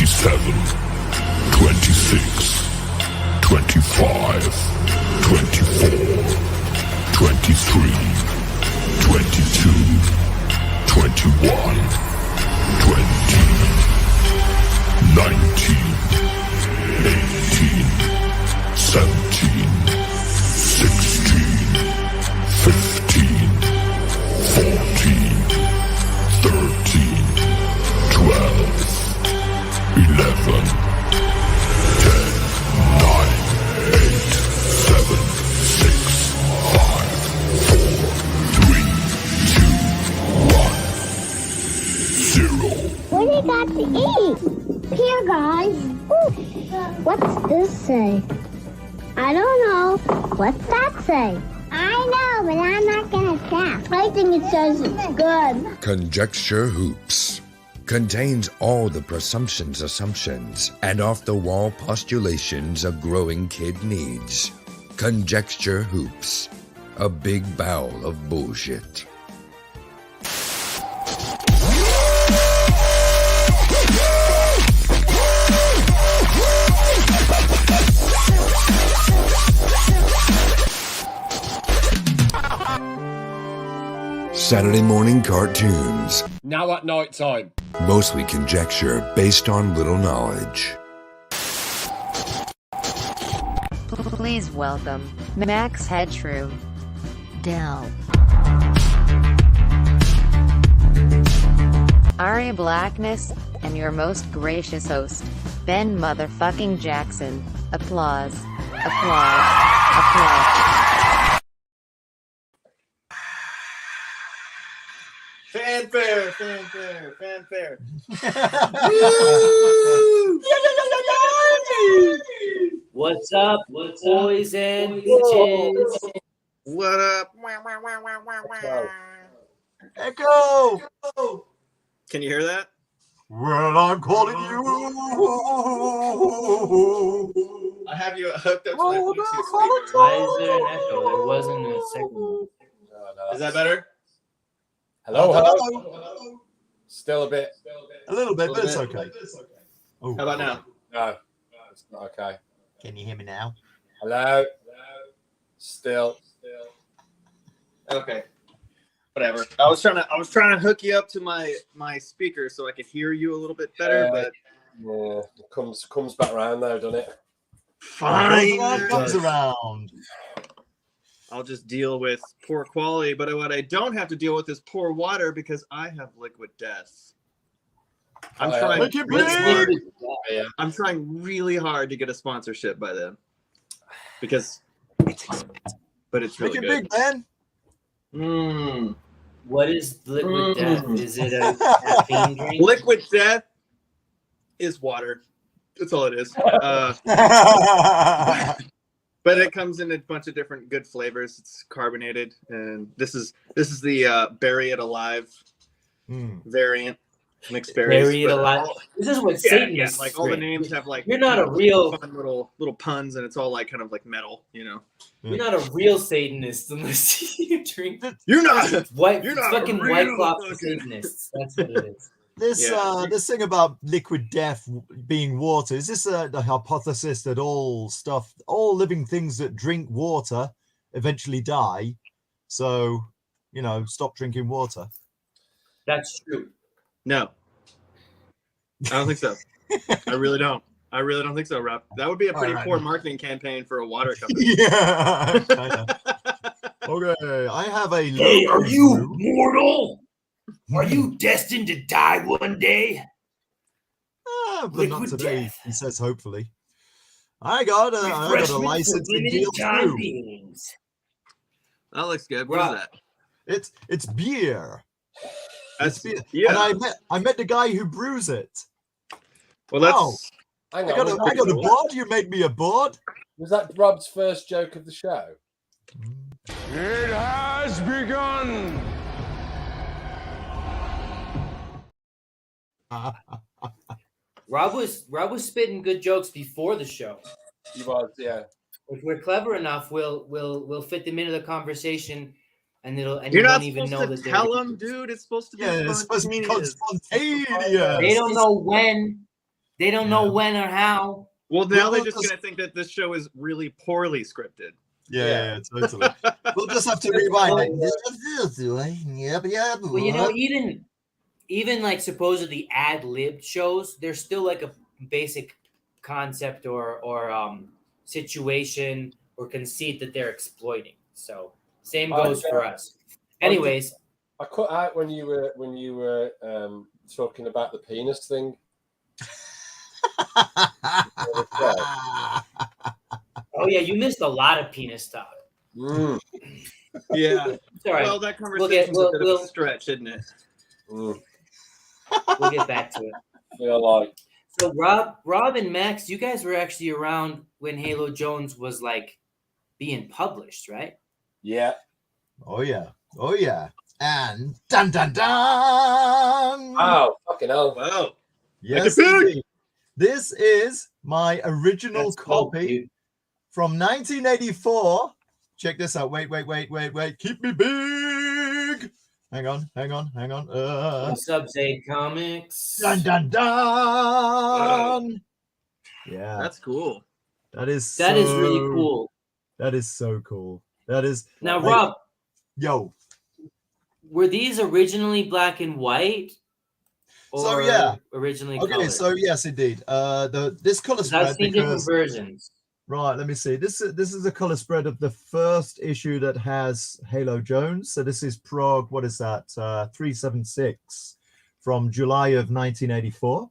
27, 26, 25, 24, 23, 22, 21, 20, 19, 18, 17, 16, 15, 14, 13, 12, 11, 10, 9, 8, 7, 6, 5, 4, 3, 2, 1, 0. What do you got to eat? Here, guys. Ooh. What's this say? I don't know. What's that say? I know, but I'm not gonna tell. I think it says it's good. Conjecture Hoops contains all the presumptions, assumptions, and off-the-wall postulations a growing kid needs. Conjecture Hoops, a big bowl of bullshit. Saturday morning cartoons. Now at night time. Mostly conjecture based on little knowledge. Please welcome Max Headshrew, Dell, Ari Blackness, and your most gracious host, Ben Motherfucking Jackson. Applause. Applause. Applause. Fanfare, fanfare, fanfare. What's up, boys and bitches? What up? Echo! Can you hear that? Well, I'm calling you. I have you hooked up to my Bluetooth speaker. Why is there an echo? There wasn't a second one. Is that better? Hello, hello. Still a bit. A little bit, but it's okay. How about now? No, it's not okay. Can you hear me now? Hello. Still. Okay. Whatever. I was trying to hook you up to my speaker so I could hear you a little bit better, but yeah, it comes back around though, doesn't it? fine. Comes around. I'll just deal with poor quality, but what I don't have to deal with is poor water because I have liquid death. I'm trying. Look at really me. hard. I'm trying really hard to get a sponsorship by them because it's expensive, but it's really Make it good. big, man. What is liquid death? Is it a caffeine drink? Liquid death is water. That's all it is. But it comes in a bunch of different good flavors. It's carbonated, and this is the bury it alive variant. Mixed berries. Bury it alive. This is what Satanists like all the names have like you're not a real fun little puns, and it's all like kind of like metal, you know. You're not a real Satanist unless you drink. You're not White. You're not fucking a real White Claw for fucking- Satanists. That's what it is. This thing about liquid death being water, is this the hypothesis that all living things that drink water eventually die? So, stop drinking water. That's true. No, I don't think so. I really don't. I really don't think so, Rob. That would be a pretty poor marketing campaign for a water company. Yeah. Okay, I have a. Hey, are you mortal? Are you destined to die one day? But not today, death. he says, hopefully. I got a license to deal time too. beings. That looks good. What is that? It's beer. That's It's beer. yeah. And I met the guy who brews it. Well, that's Oh, I got a board. You made me a board. Was that Rob's first joke of the show? It has begun. Rob was spitting good jokes before the show. He was, yeah. If we're clever enough, we'll fit them into the conversation, and You're you not won't even know supposed that to they're. tell them, dude. It's supposed to be Yeah, it's supposed to be called spontaneous. spontaneous. They don't know when They don't know when or how. Well, now they're We'll just just- gonna think that this show is really poorly scripted. Yeah, totally. We'll just have to rewind it. Well, you know, even like supposedly ad-libbed shows, there's still like a basic concept or situation or conceit that they're exploiting. So same goes for us. Anyways, I cut out when you were talking about the penis thing. oh yeah, you missed a lot of penis talk. Mm. Yeah. It's all right. Well, that conversation's a bit of we'll- a stretch, isn't it? Mm. We'll get back to it. Feel like So Rob and Max, you guys were actually around when Halo Jones was like being published, right? yeah. Oh yeah. And dun dun dun. Oh, fucking hell. Wow. Yes, Like a pig! indeed. This is my original That's dope, copy dude. from 1984. Check this out. Wait. Keep me big. Hang on. What's up, Zay Comics? Dun dun dun. Yeah, That's cool. That is really cool. That is so cool. That is Now, like, Rob, yo. were these originally black and white? So, yeah. Originally Okay, colored? so yes, indeed. This color 'Cause I've spread seen different because versions. right. Let me see. This is a color spread of the first issue that has Halo Jones. So this is Prague. What is that? 376 from July of 1984.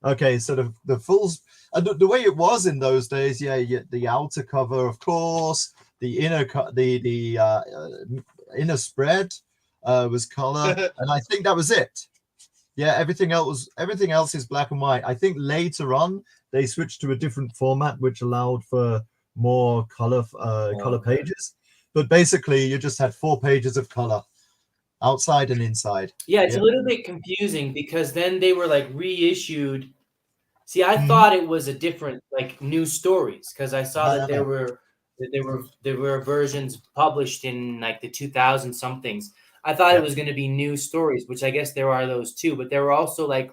Okay, so the full the way it was in those days, the outer cover, of course, the inner inner spread was color, and I think that was it. Yeah, everything else is black and white. I think later on they switched to a different format which allowed for more color pages, but basically you just had 4 pages of color, outside and inside. Yeah, it's Yeah. a little bit confusing because then they were like reissued. See, I Mhm. thought it was a different like new stories because I saw that No. there were versions published in like the 2000 somethings. I thought it was going to be new stories, which I guess there are those too, but there were also like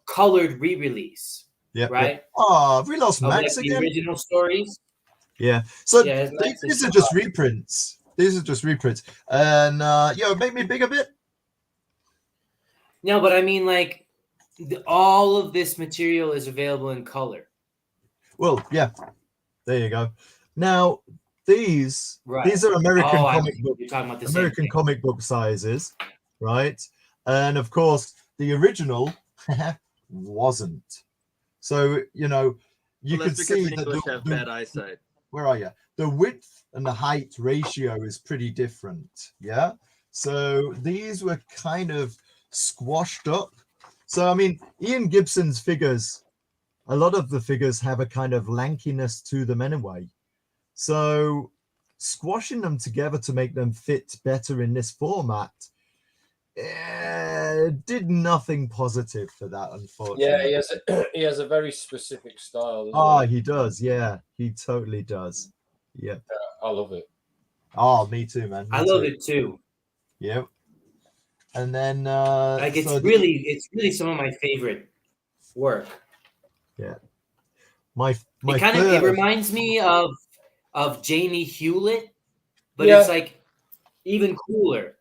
colored re-release. Yeah. Right? Oh, we lost Of, Max like, the again. original stories. Yeah. So Yeah, his Max these is are just reprints. These are just reprints. And make me big a bit. No, but I mean like all of this material is available in color. Well, yeah. There you go. Now these are American comic book. You're talking about the American same thing. comic book sizes, right? And of course, the original wasn't. So you Well, could that's because see the that English have bad eyesight. where are you? The width and the height ratio is pretty different. Yeah. So these were kind of squashed up. So I mean, Ian Gibson's figures, a lot of the figures have a kind of lankiness to them anyway. So squashing them together to make them fit better in this format did nothing positive for that, unfortunately. Yeah, he has a very specific style. He does. Yeah, he totally does. Yeah. I love it. Oh, me too, man. I love it too. Yep. And then Like it's really some of my favorite work. yeah. My It reminds me of Jamie Hewlett, but Yeah. it's like even cooler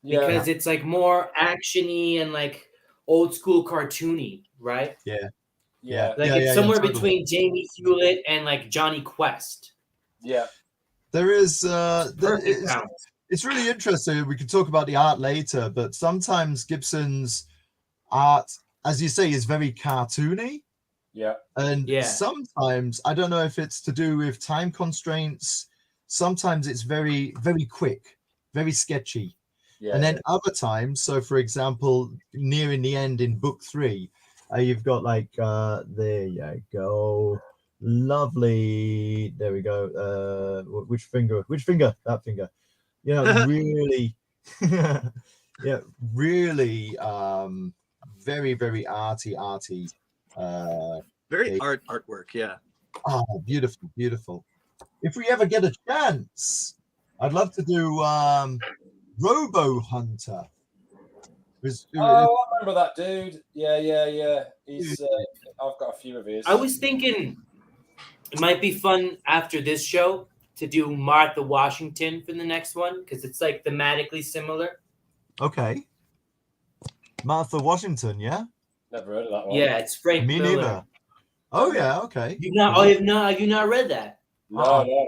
Yeah. because it's like more actiony and like old school cartoony, right? Yeah. Yeah. Like it's somewhere between Jamie Hewlett and like Johnny Quest. Yeah. There is Perfect balance. it's really interesting. We could talk about the art later, but sometimes Gibson's art, as you say, is very cartoony. Yeah. And Yeah. sometimes, I don't know if it's to do with time constraints, sometimes it's very, very quick, very sketchy. Yeah. And then other times, so for example, nearing the end in book 3, you've got like, there you go. Lovely. There we go. Which finger? That finger. Yeah, really. Yeah, really very, very arty. Very artwork, yeah. Oh, beautiful. If we ever get a chance, I'd love to do Robo Hunter. Oh, remember that dude. Yeah. He's. I've got a few of his. I was thinking it might be fun after this show to do Martha Washington for the next one because it's like thematically similar. Okay. Martha Washington, yeah? Never heard of that one. Yeah, it's Frank Me Miller. neither. Oh, yeah, okay. You've not? Cool. Oh, have you not read that? No.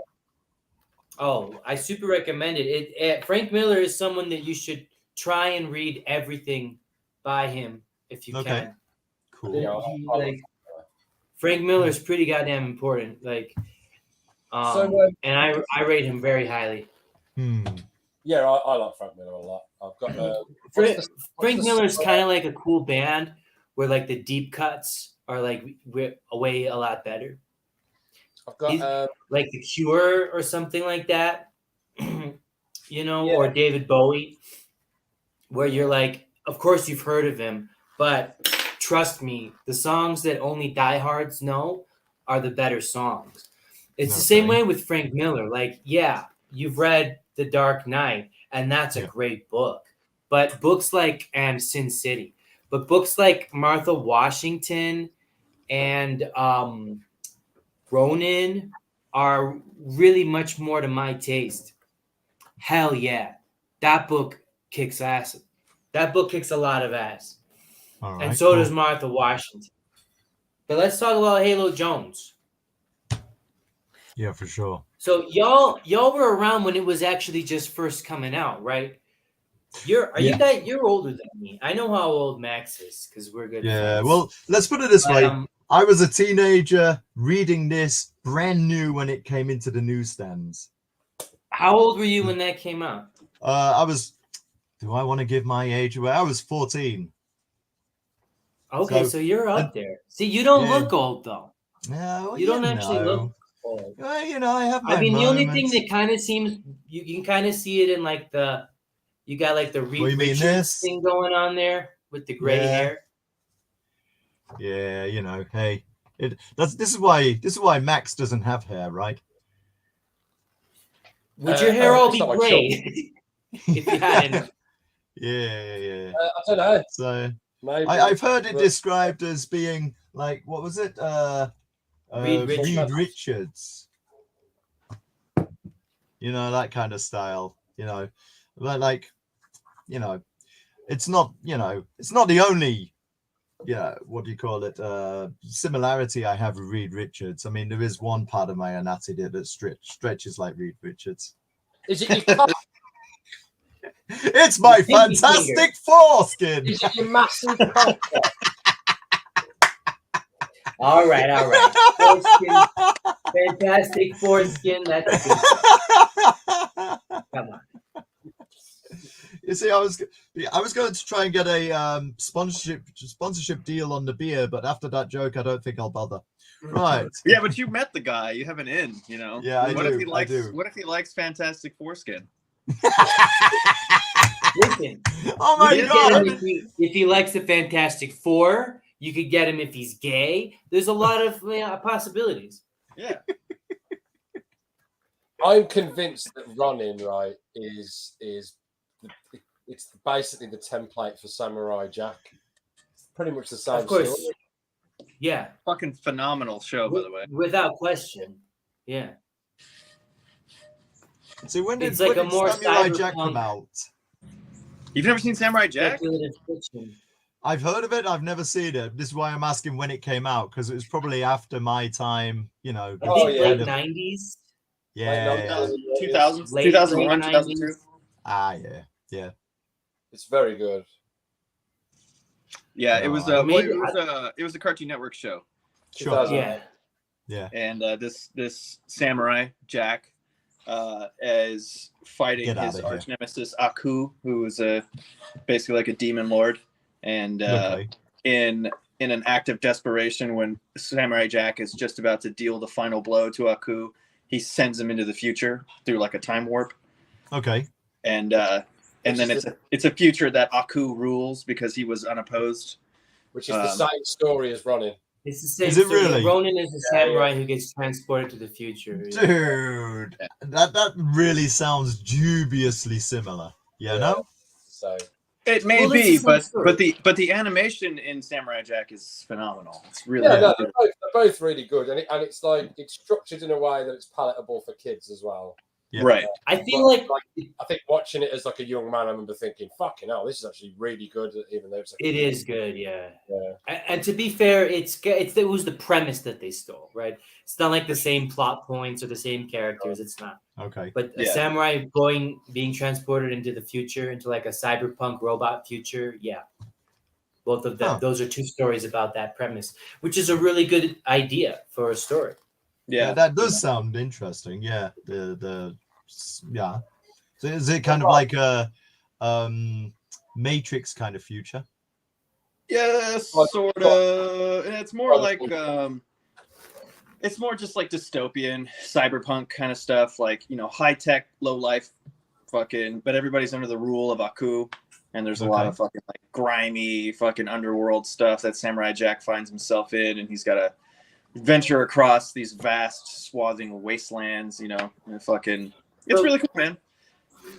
Oh, I super recommend it. Frank Miller is someone that you should try and read everything by him if you Okay. can. Cool. Yeah, Like, Frank Miller is pretty goddamn important. Like, and I rate him very highly. Yeah, I like Frank Miller a lot. I've got Frank Miller is kind of like a cool band where like the deep cuts are like way a lot better. I've got like The Cure or something like that, you know, Yeah. or David Bowie, where you're like, of course you've heard of him, but trust me, the songs that only diehards know are the better songs. It's the same way with Frank Miller. Like, yeah, you've read The Dark Knight, and that's a great book. But books like Sin City, but books like Martha Washington and Ronin are really much more to my taste. Hell yeah. That book kicks ass. That book kicks a lot of ass. All right, and so cool. does Martha Washington. But let's talk about Halo Jones. Yeah, for sure. So y'all were around when it was actually just first coming out, right? You guys, you're older than me. I know how old Max is because we're good Yeah, friends. well, let's put it this way. Um, I was a teenager reading this brand new when it came into the newsstands. How old were you when that came out? Do I want to give my age away? I was 14. Okay, so you're up there. See, you don't Yeah. look old though. No, well, You don't actually look old. Well, you know, I have my I mean, the only thing moments. that kind of seems you can kind of see it in like you got like the Reed you mean Richards this? thing going on there with the gray Yeah. hair. Yeah, you know, hey, this is why Max doesn't have hair, right? Would your hair all it's be not my gray if you hadn't? Yeah. I don't know. So Maybe. I've heard it But- described as being like, what was it? Reed Richards. Richards. You know, that kind of style. You know, but like, you know, it's not the only, what do you call it? Similarity I have with Reed Richards. I mean, there is one part of my anatomy that stretches like Reed Richards. Is it your cock? It's my Pinky fantastic foreskin. Is it your massive cock? All right. Foreskin, fantastic foreskin. That's good. Come on. You see, I was going to try and get a sponsorship deal on the beer, but after that joke, I don't think I'll bother. Right. Yeah, but you met the guy. You have an in, you know. Yeah, I what if do, he likes I do. What if he likes fantastic foreskin? Listen, Oh my you could get god! him if he likes the Fantastic Four. You could get him if he's gay. There's a lot of possibilities. Yeah. I'm convinced that running right is it's basically the template for Samurai Jack. It's pretty much the same. Of course. story. Yeah, Fucking phenomenal show, by the way. without question. Yeah. So when did It's like a more Samurai Jack cyberpunk- come out? You've never seen Samurai Jack? Speculative fiction. I've heard of it. I've never seen it. This is why I'm asking when it came out, because it was probably after my time. You know. I Oh, think yeah. late kind of- 90s. yeah. 2000, Late 2001, 90s. 2002. Yeah. It's very good. Yeah, it was Maybe it was a Cartoon Network show, Sure. 2000. Yeah. and this samurai Jack is fighting Get his outta here. arch nemesis Aku, who is basically like a demon lord, and Okay. in an act of desperation, when Samurai Jack is just about to deal the final blow to Aku, he sends him into the future through like a time warp, Okay. and then it's a future that Aku rules because he was unopposed. Which is the same story as running. It's the same Is it story. really? Ronin is a samurai who gets transported to the future. Yeah. Dude, that really sounds dubiously similar. Yeah, no? So It may Well, it's be, the same story. but the animation in Samurai Jack is phenomenal. It's really Yeah, no, good. they're both really good, and it's like it's structured in a way that it's palatable for kids as well. Yeah. Right. I feel like I think watching it as like a young man, I remember thinking, "Fucking hell, this is actually really good." Even though it's like, it is good, yeah. yeah. And to be fair, it was the premise that they stole, right? It's not like the same plot points or the same characters. It's not. Okay. But a Yeah. samurai being transported into the future, into like a cyberpunk robot future, yeah. Both of them. Huh. Those are two stories about that premise, which is a really good idea for a story. Yeah. That does sound interesting. Yeah. Yeah. So is it kind of like a Matrix kind of future? Yeah, sort of. And it's more like it's more just like dystopian cyberpunk kind of stuff, like, you know, high tech, low life fucking, but everybody's under the rule of Aku, and there's a lot of fucking like grimy fucking underworld stuff that Samurai Jack finds himself in, and he's got to venture across these vast swathing wastelands, you know, and fucking it's really cool, man.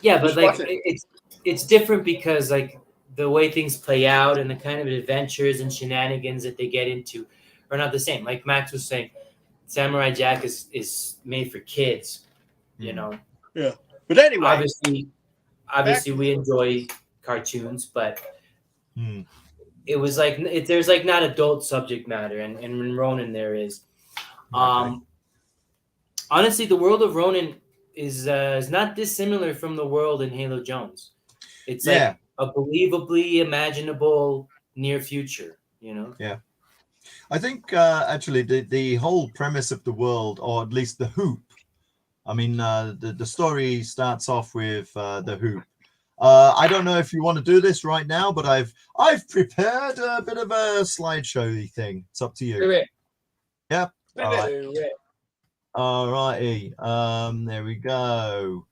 Yeah, but Just like watch it. it's different because like the way things play out and the kind of adventures and shenanigans that they get into are not the same. Like Max was saying, Samurai Jack is made for kids, you know. Yeah. But anyway, obviously we enjoy cartoons, but Hmm. it was like there's like not adult subject matter, and in Ronin there is. Honestly, the world of Ronin is not dissimilar from the world in Halo Jones. It's like a believably imaginable near future, you know. Yeah. I think actually the whole premise of the world, or at least the hoop. I mean, the story starts off with the hoop. I don't know if you want to do this right now, but I've prepared a bit of a slideshow thing. It's up to you. Do it. Yep. All right. Do it. All righty. There we go.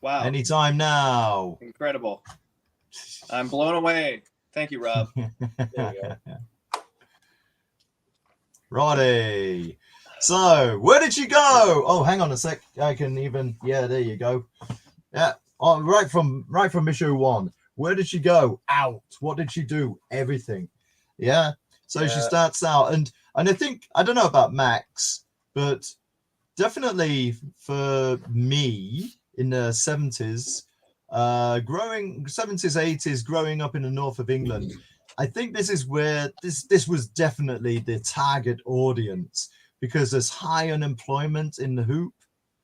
wow, Anytime now. incredible. I'm blown away. Thank you, Rob. There you go. Righty. So, where did she go? Oh, hang on a sec. I can even. Yeah, there you go. Yeah. Oh, right from issue 1. Where did she go? Out. What did she do? Everything. Yeah. So she starts out, and I think, I don't know about Max, but definitely for me in the 70s, 70s, 80s, growing up in the north of England, I think this is where this was definitely the target audience, because there's high unemployment in the hoop.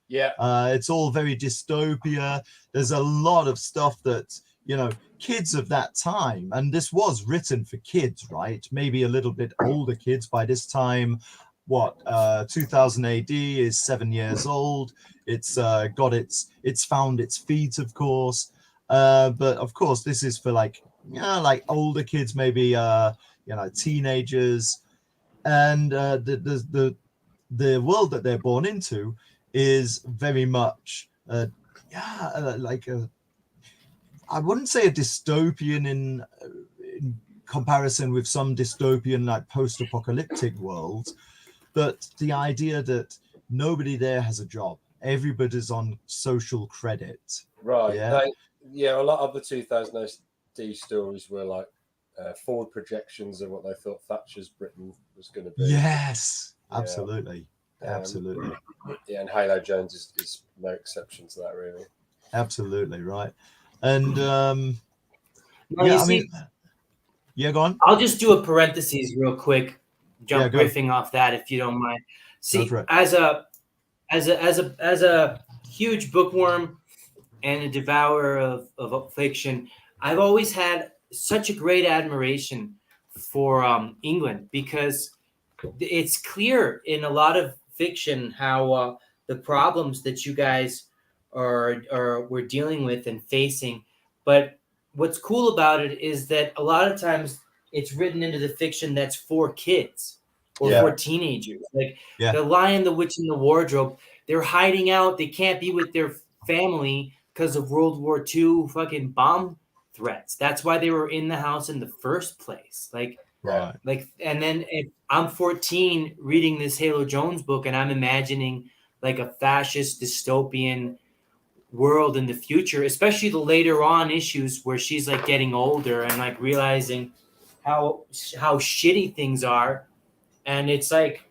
Yeah. It's all very dystopia. There's a lot of stuff that, you know, kids of that time, and this was written for kids, right? Maybe a little bit older kids by this time. 2000 AD is 7 years old. It's found its feet, of course. But of course, this is for like older kids, maybe teenagers, and the world that they're born into is very much I wouldn't say a dystopian in comparison with some dystopian like post-apocalyptic worlds, but the idea that nobody there has a job, everybody's on social credit. Right. Yeah. A lot of the 2000 AD stories were like forward projections of what they thought Thatcher's Britain was going to be. Yes, absolutely. Absolutely. Yeah, and Halo Jones is no exception to that, really. Absolutely, right. And No, go on. I'll just do a parentheses real quick, riffing off that if you don't mind. See, as a huge bookworm and a devourer of fiction, I've always had such a great admiration for England, because it's clear in a lot of fiction how the problems that you guys we're dealing with and facing. But what's cool about it is that a lot of times it's written into the fiction that's for kids or for teenagers. Like The Lion, the Witch, and the Wardrobe, they're hiding out. They can't be with their family because of World War II fucking bomb threats. That's why they were in the house in the first place. And then if I'm 14 reading this Halo Jones book, and I'm imagining like a fascist dystopian world in the future, especially the later on issues where she's like getting older and like realizing how shitty things are. And it's like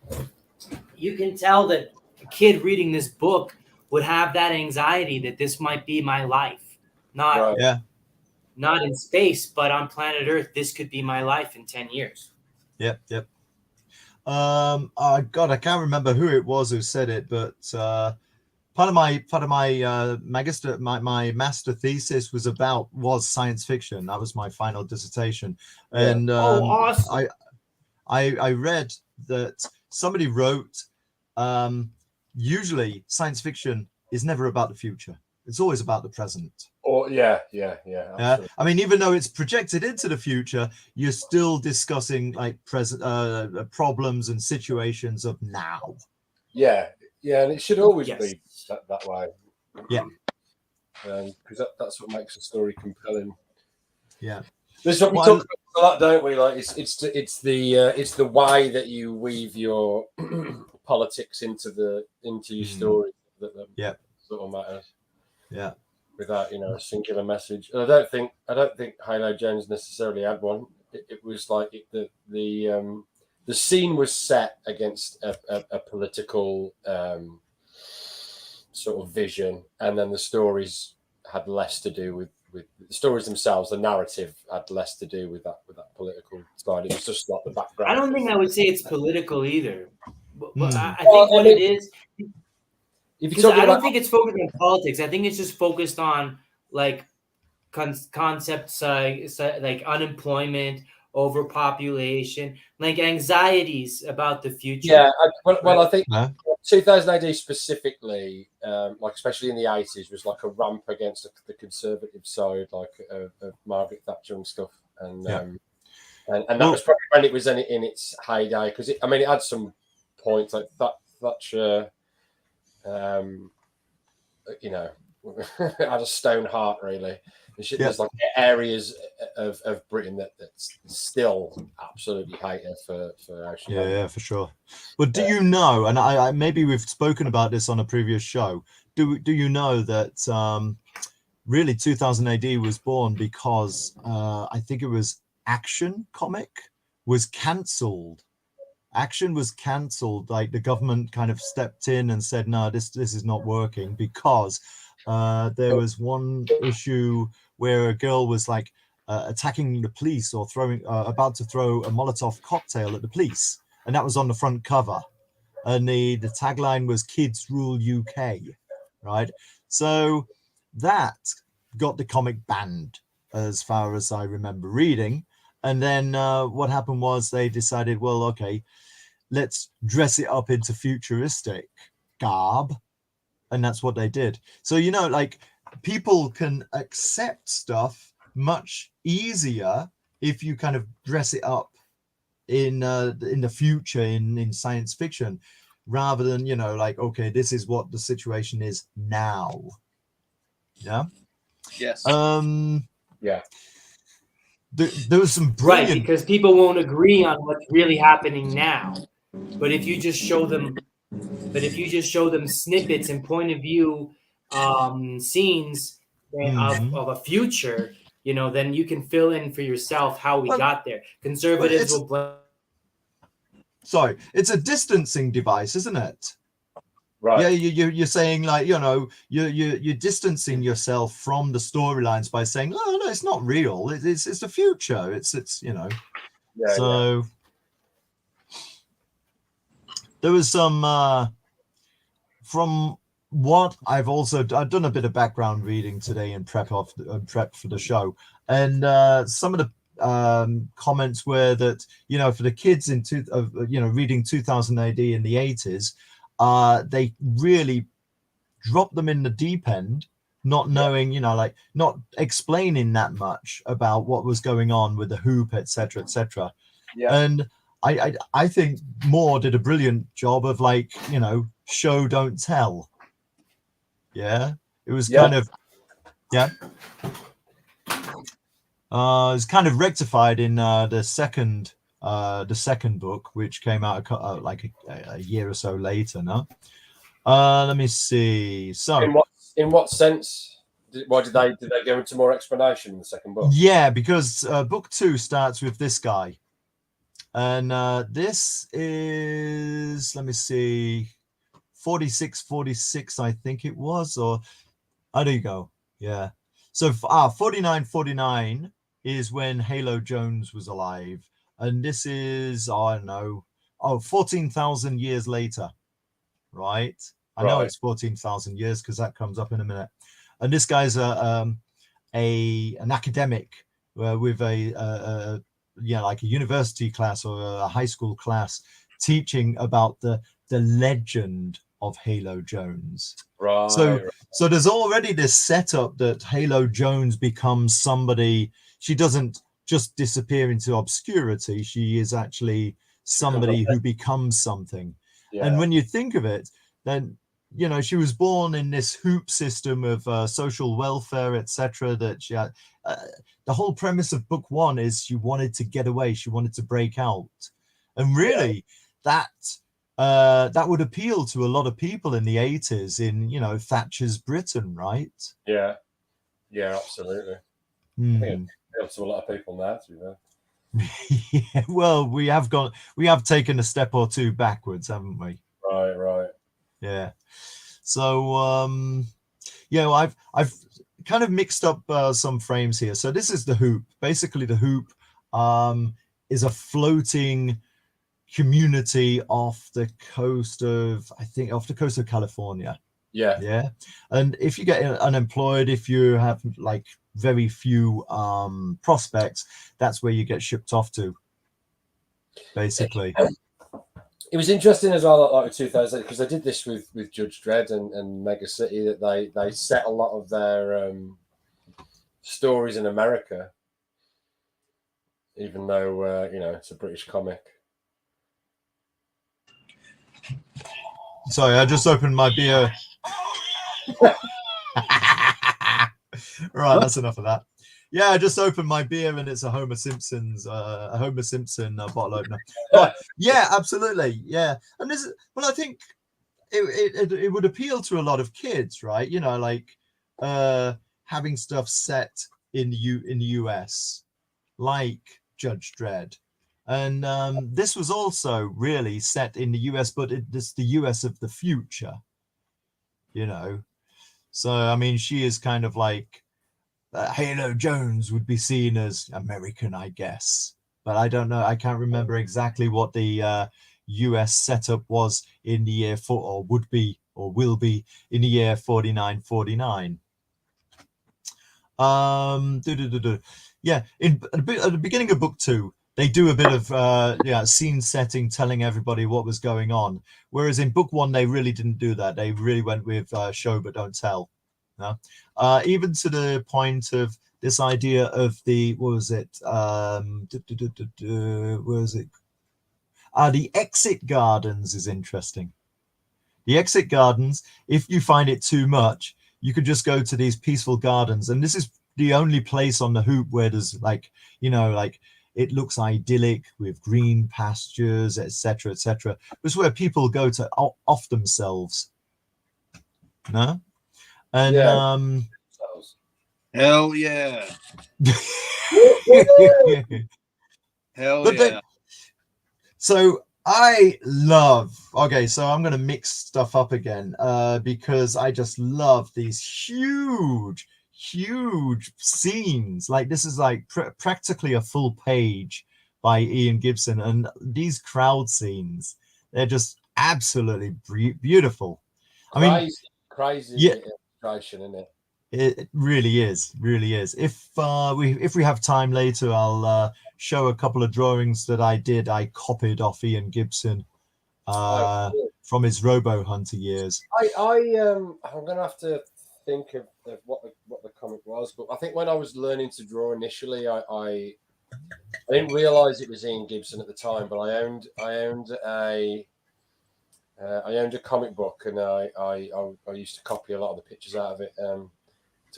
you can tell that a kid reading this book would have that anxiety that this might be my life, not Yeah. not in space, but on planet Earth. This could be my life in 10 years. Yep. God, I can't remember who it was who said it, but part of my magister, my master thesis was science fiction. That was my final dissertation, and awesome. I read that somebody wrote, usually science fiction is never about the future. It's always about the present. Or yeah. I mean, even though it's projected into the future, you're still discussing like present problems and situations of now. Yeah, and it should always Yes. be that way. Yeah. Because that's what makes a story compelling. Yeah. This is what we talk about a lot, don't we? Like it's the way that you weave your politics into your story that sort of matters. Yeah. Without a singular message, and I don't think Halo Jones necessarily had one. It was like the scene was set against a political sort of vision, and then the stories had less to do with the stories themselves. The narrative had less to do with that political side. It was just like the background. I don't think I would say it's political either. But I think Well, what it is, if because you're I talking don't about, think it's focused on politics. I think it's just focused on like concepts like unemployment, overpopulation, like anxieties about the future. yeah, I think No? 2000 AD specifically, like especially in the 80s, was like a ramp against the conservative side, like of Margaret Thatcher and stuff, and that was probably when it was in its heyday, because it had some points like Thatcher, had a stone heart really. There's like areas of Britain that's still absolutely hate her for how she for sure. But do you know, and I maybe we've spoken about this on a previous show, do you know that really 2000 AD was born because I think it was Action comic was cancelled. Action was cancelled. Like the government kind of stepped in and said, no, this is not working, because there was one issue where a girl was like attacking the police or about to throw a Molotov cocktail at the police, and that was on the front cover, and the tagline was "Kids Rule UK," right? So that got the comic banned, as far as I remember reading. And then what happened was they decided, well, okay, let's dress it up into futuristic garb, and that's what they did. So like people can accept stuff much easier if you kind of dress it up in the future in science fiction, rather than like, okay, this is what the situation is now. Yes. Yeah. There was some brilliant, Right, because people won't agree on what's really happening now. But if you just show them snippets and point of view scenes of a future, then you can fill in for yourself how we got there. Conservatives will blame. Sorry, it's a distancing device, isn't it? Right. Yeah, you're saying, like, you're distancing yourself from the storylines by saying, oh no, it's not real. It's the future. It's so. There was some from what I've done a bit of background reading today in prep for the show, and some of the comments were that for the kids reading 2000 AD in the 80s, they really dropped them in the deep end, not knowing, like not explaining that much about what was going on with the hoop, etc., etc. And I think Moore did a brilliant job of, like, show don't tell. Yeah, it was kind of it's kind of rectified in the second book, which came out like a year or so later. No, let me see. So In what sense? Why did they go into more explanation in the second book? Yeah, because book 2 starts with this guy, and this is, let me see, 46, I think it was, or there you go. Yeah. So 49 is when Halo Jones was alive, and this is, I don't know, 14,000 years later, right? I know Right. it's 14,000 years because that comes up in a minute. And this guy's an academic with a like a university class or a high school class teaching about the legend of Halo Jones. Right. So there's already this setup that Halo Jones becomes somebody. She doesn't just disappear into obscurity. She is actually somebody who becomes something. Yeah. And when you think of it, then she was born in this hoop system of social welfare, etc. That she had. The whole premise of book 1 is she wanted to get away. She wanted to break out, and really that would appeal to a lot of people in the 80s in Thatcher's Britain, right? Yeah. Yeah, absolutely. I think it appeals to a lot of people now, to be fair. Yeah, well, we have taken a step or two backwards, haven't we? Right. Yeah. So I've kind of mixed up some frames here. So this is the hoop. Basically, the hoop is a floating community off the coast of California. Yeah. And if you get unemployed, if you have like very few prospects, that's where you get shipped off to, basically. It was interesting as well, like 2000, because they did this with Judge Dredd and Mega City, that they set a lot of their stories in America, even though it's a British comic. Sorry, I just opened my beer. Right, that's enough of that. Yeah, I just opened my beer and it's a Homer Simpson bottle opener. But yeah, absolutely, yeah. And I think it would appeal to a lot of kids, right? Like having stuff set in the US, like Judge Dredd. And this was also really set in the US, but it's the US of the future, So, I mean, she is kind of like Halo Jones would be seen as American, I guess. But I don't know. I can't remember exactly what the US setup was in the year or would be or will be in the year 49. Yeah, at the beginning of book 2, they do a bit of scene setting, telling everybody what was going on. Whereas in book 1, they really didn't do that. They really went with show but don't tell. No? Even to the point of this idea of the the exit gardens is interesting. The exit gardens, if you find it too much, you could just go to these peaceful gardens, and this is the only place on the hoop where there's like it looks idyllic with green pastures, etc., etc. It's where people go to off themselves. No, and hell yeah, hell yeah. So I love. Okay, so I'm gonna mix stuff up again because I just love these huge scenes. Like this is like practically a full page by Ian Gibson, and these crowd scenes, they're just absolutely beautiful. Crazy yeah, illustration, isn't it? It really is. If we have time later, I'll show a couple of drawings that I did. I copied off Ian Gibson from his Robo Hunter years. I'm gonna have to think of what the comic was, but I think when I was learning to draw initially, I didn't realize it was Ian Gibson at the time, but I owned a comic book, and I used to copy a lot of the pictures out of it to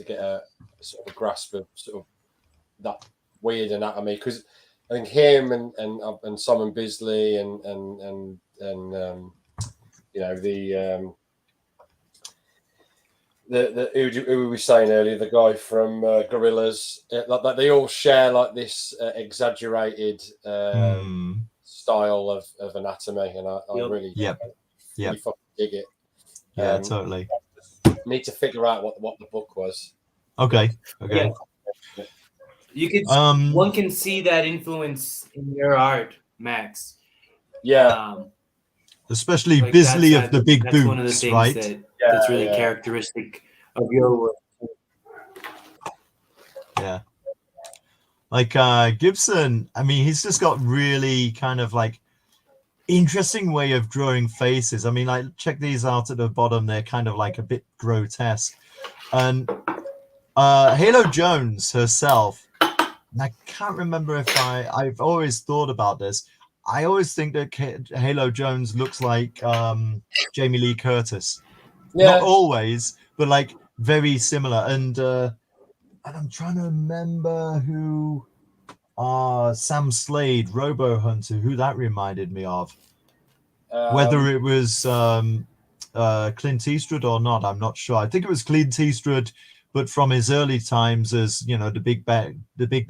get a sort of a grasp of sort of that weird anatomy, because I think him and Simon Bisley and who we were saying earlier, the guy from Gorillas, like they all share like this exaggerated style of anatomy, and I really, really fucking dig it. Totally. Need to figure out what the book was. Okay. Yeah. You could one can see that influence in your art, Max. Yeah. Especially like Bisley of the Big that's Boots, one of the things right? that's really characteristic of your work. Yeah. Like Gibson, I mean, he's just got really kind of like interesting way of drawing faces. I mean, like check these out at the bottom. They're kind of like a bit grotesque. And Halo Jones herself, and I can't remember if I've always thought about this. I always think that Halo Jones looks like Jamie Lee Curtis. Not always, but like very similar. And I'm trying to remember who Sam Slade, Robo Hunter, who that reminded me of. Whether it was Clint Eastwood or not, I'm not sure. I think it was Clint Eastwood, but from his early times as, you know, the big, the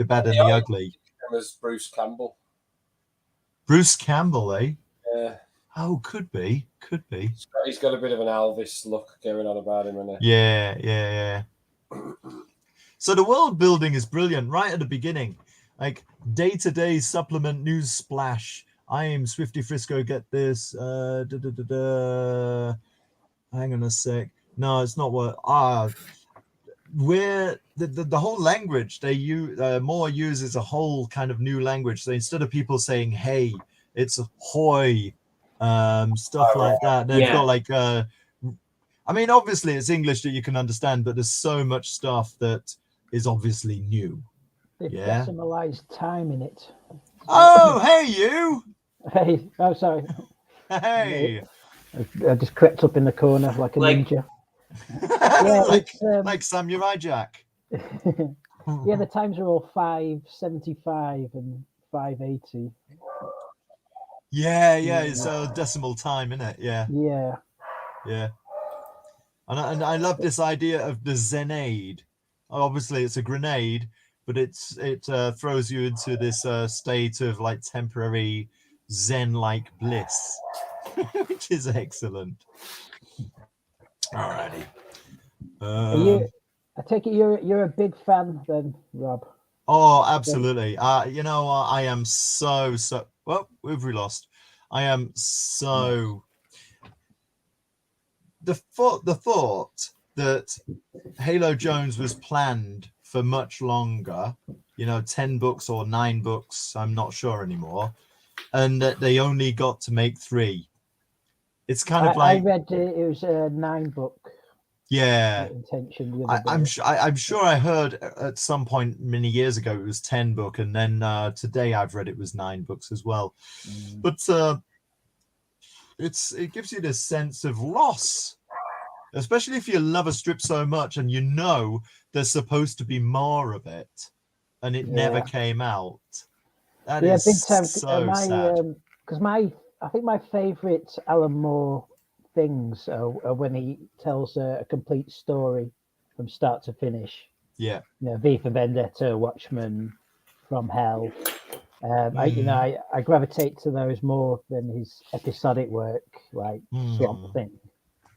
bad, and the ugly. It was Bruce Campbell. Bruce Campbell, eh? Yeah. Oh, could be. He's got a bit of an Elvis look going on about him, isn't it? Yeah. So the world building is brilliant right at the beginning. Like day-to-day supplement news splash. I am Swifty Frisco, get this. Hang on a sec. No, it's not what. Where the whole language they use, more uses a whole kind of new language. So instead of people saying hey, it's hoy, stuff like that. They've got like I mean, obviously it's English that you can understand, but there's so much stuff that is obviously new. They've decimalized time in it. Oh, hey you. Hey, oh sorry. Hey. I just crept up in the corner like a ninja. Like Samurai Jack. Yeah, the times are all 575 and 580. Yeah, it's a decimal time, isn't it? Yeah. And I love this idea of the Zenade. Obviously, it's a grenade, but it throws you into this state of like temporary Zen-like bliss, which is excellent. Alrighty. I take it you're a big fan then, Rob. Oh, absolutely. You know, I am so. Well, who've we lost? I am so. The thought that Halo Jones was planned for much longer, you know, 10 books or 9 books, I'm not sure anymore, and that they only got to make 3. It's kind of like I read it was a 9-book. Yeah, intention. I'm sure I heard at some point many years ago it was 10 book, and then today I've read it was 9 books as well. But it gives you this sense of loss, especially if you love a strip so much and you know there's supposed to be more of it, and it never came out. That is big time. so sad. Because I think my favorite Alan Moore things are when he tells a complete story from start to finish. Yeah. You know, V for Vendetta, Watchmen, From Hell. I gravitate to those more than his episodic work, like Swamp Thing.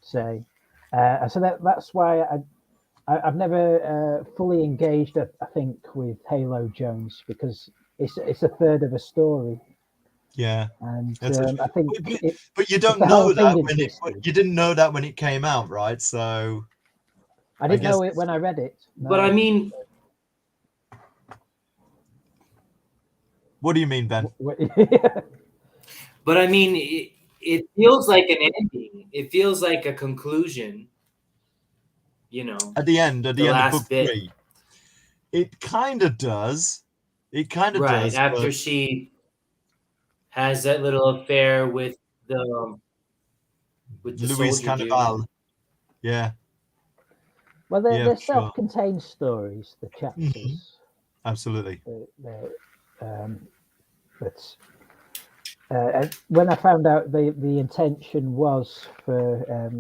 So that's why I've never fully engaged. I think with Halo Jones because it's a third of a story. Yeah, and I think, but you don't know that you didn't know that when it came out, right? So I didn't know it when I read it. No. But I mean, what do you mean, Ben? But I mean, it feels like an ending. It feels like a conclusion. You know, at the end of book bit. 3, it kind of does. It kind of does. Right after she has that little affair with the Luis Cannibal. Yeah. Well, they're self-contained stories, the chapters. Absolutely. But when I found out the intention was for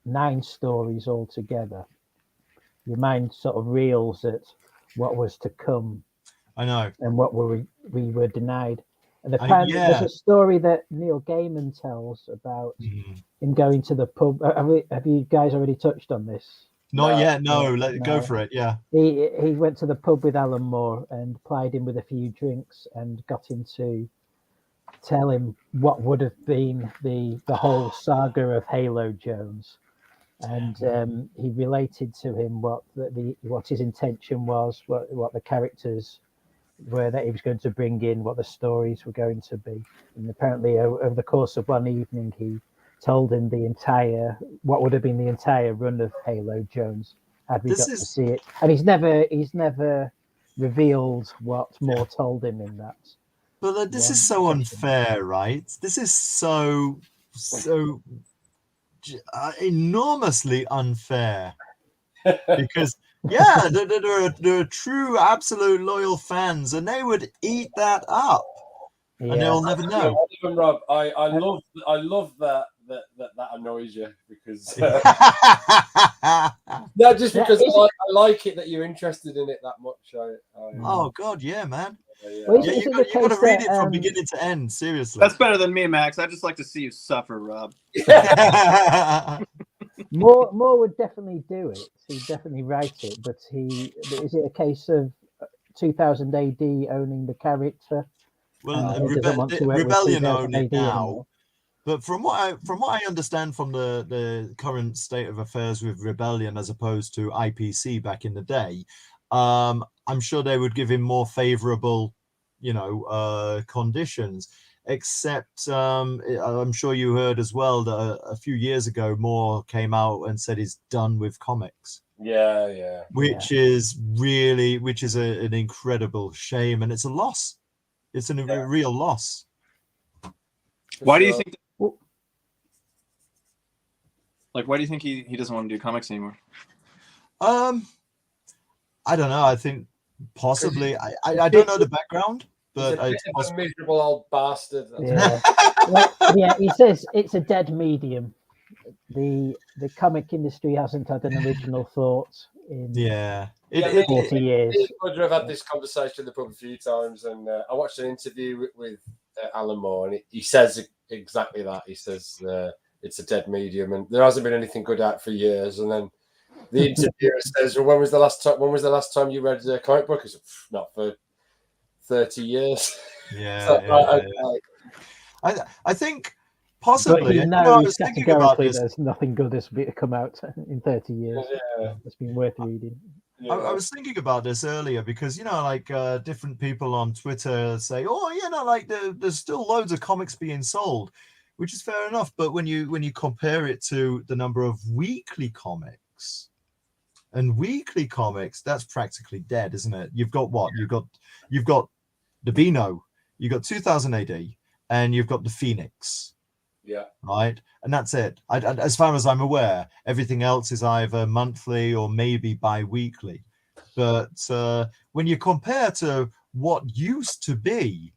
9 stories altogether, your mind sort of reels at what was to come I know. and what we were denied. And apparently, there's Yeah. a story that Neil Gaiman tells about Mm. him going to the pub. Have you guys already touched on this? Not No. yet. No. Go No. for it. Yeah. He went to the pub with Alan Moore and plied him with a few drinks and got him to tell him what would have been the whole saga of Halo Jones. And he related to him what his intention was, what the characters were that he was going to bring in, what the stories were going to be. And apparently, over the course of one evening, he told him what would have been the entire run of Halo Jones had we This got to is- see it. And he's never revealed what Moore told him in that. But this one is so session. unfair, right? This is so enormously unfair. Because yeah, there are true, absolute loyal fans, and they would eat that up, and they'll never know. Rob, I love that annoys you because no, just because I like it that you're interested in it that much. Oh God, yeah, man. Well, Yeah, is you it the got to case read that, it from beginning to end. Seriously. That's better than me, Max. I just like to see you suffer, Rob. Moore would definitely do it. He'd definitely write it. But is it a case of 2000 AD owning the character? Well, He doesn't want to work with Rebellion 2000 own it AD now. anymore. But from what I understand from the current state of affairs with Rebellion as opposed to IPC back in the day, I'm sure they would give him more favorable, conditions. Except I'm sure you heard as well that a few years ago Moore came out and said he's done with comics. Yeah. Which is an incredible shame, and it's a loss. It's a real loss. Why do you think? Why do you think he doesn't want to do comics anymore? I don't know. I think possibly. I don't know the background, but he's a miserable old bastard. Yeah, he says it's a dead medium. The comic industry hasn't had an original thought in 40 years. I've had this conversation in the pub a few times, and I watched an interview with Alan Moore, and he says exactly that. He says it's a dead medium, and there hasn't been anything good out for years. And then the interviewer says, "Well, when was the last time you read a comic book?" He said, "Not for 30 years." Yeah, I think possibly. But he I was thinking about categorically this. there's nothing good that's come out in 30 years. It's been worth reading. I was thinking about this earlier because different people on Twitter say, "Oh, there's still loads of comics being sold," which is fair enough. But when you compare it to the number of weekly comics, that's practically dead, isn't it? You've got what? You've got the Beano, you've got 2000 AD, and you've got the Phoenix. Yeah. Right. And that's it. As far as I'm aware, everything else is either monthly or maybe bi-weekly. But when you compare to what used to be,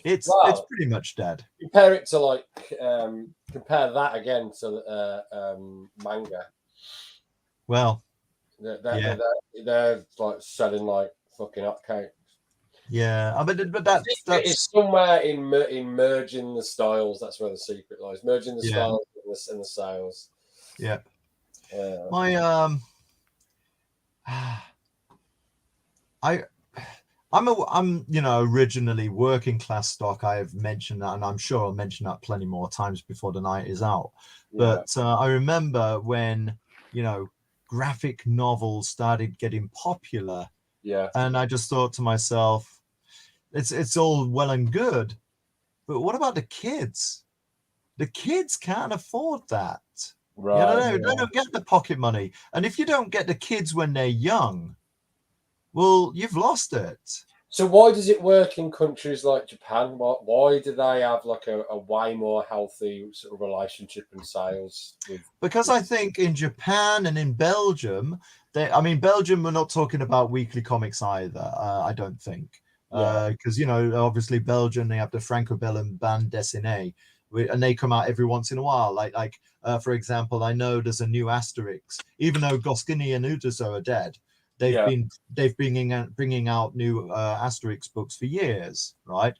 it's pretty much dead. Compare it to compare that again to manga. Well, they're like selling like fucking hotcakes. Yeah, but that's it's somewhere in merging the styles. That's where the secret lies. Merging the styles and the sales. Yeah. I'm originally working class stock. I've mentioned that, and I'm sure I'll mention that plenty more times before the night is out. But I remember when graphic novels started getting popular. Yeah. And I just thought to myself, it's all well and good, but what about the kids? The kids can't afford that. Right. They don't get the pocket money. And if you don't get the kids when they're young, well, you've lost it. So why does it work in countries like Japan? Why do they have like a way more healthy sort of relationship and sales? Because I think in Japan and in Belgium, Belgium, we're not talking about weekly comics either. I don't think, because obviously Belgium, they have the Franco-Belgian bande dessinée, and they come out every once in a while. Like for example, I know there's a new Asterix. Even though Goscinny and Uderzo are dead, they've been bringing out new Asterix books for years, right?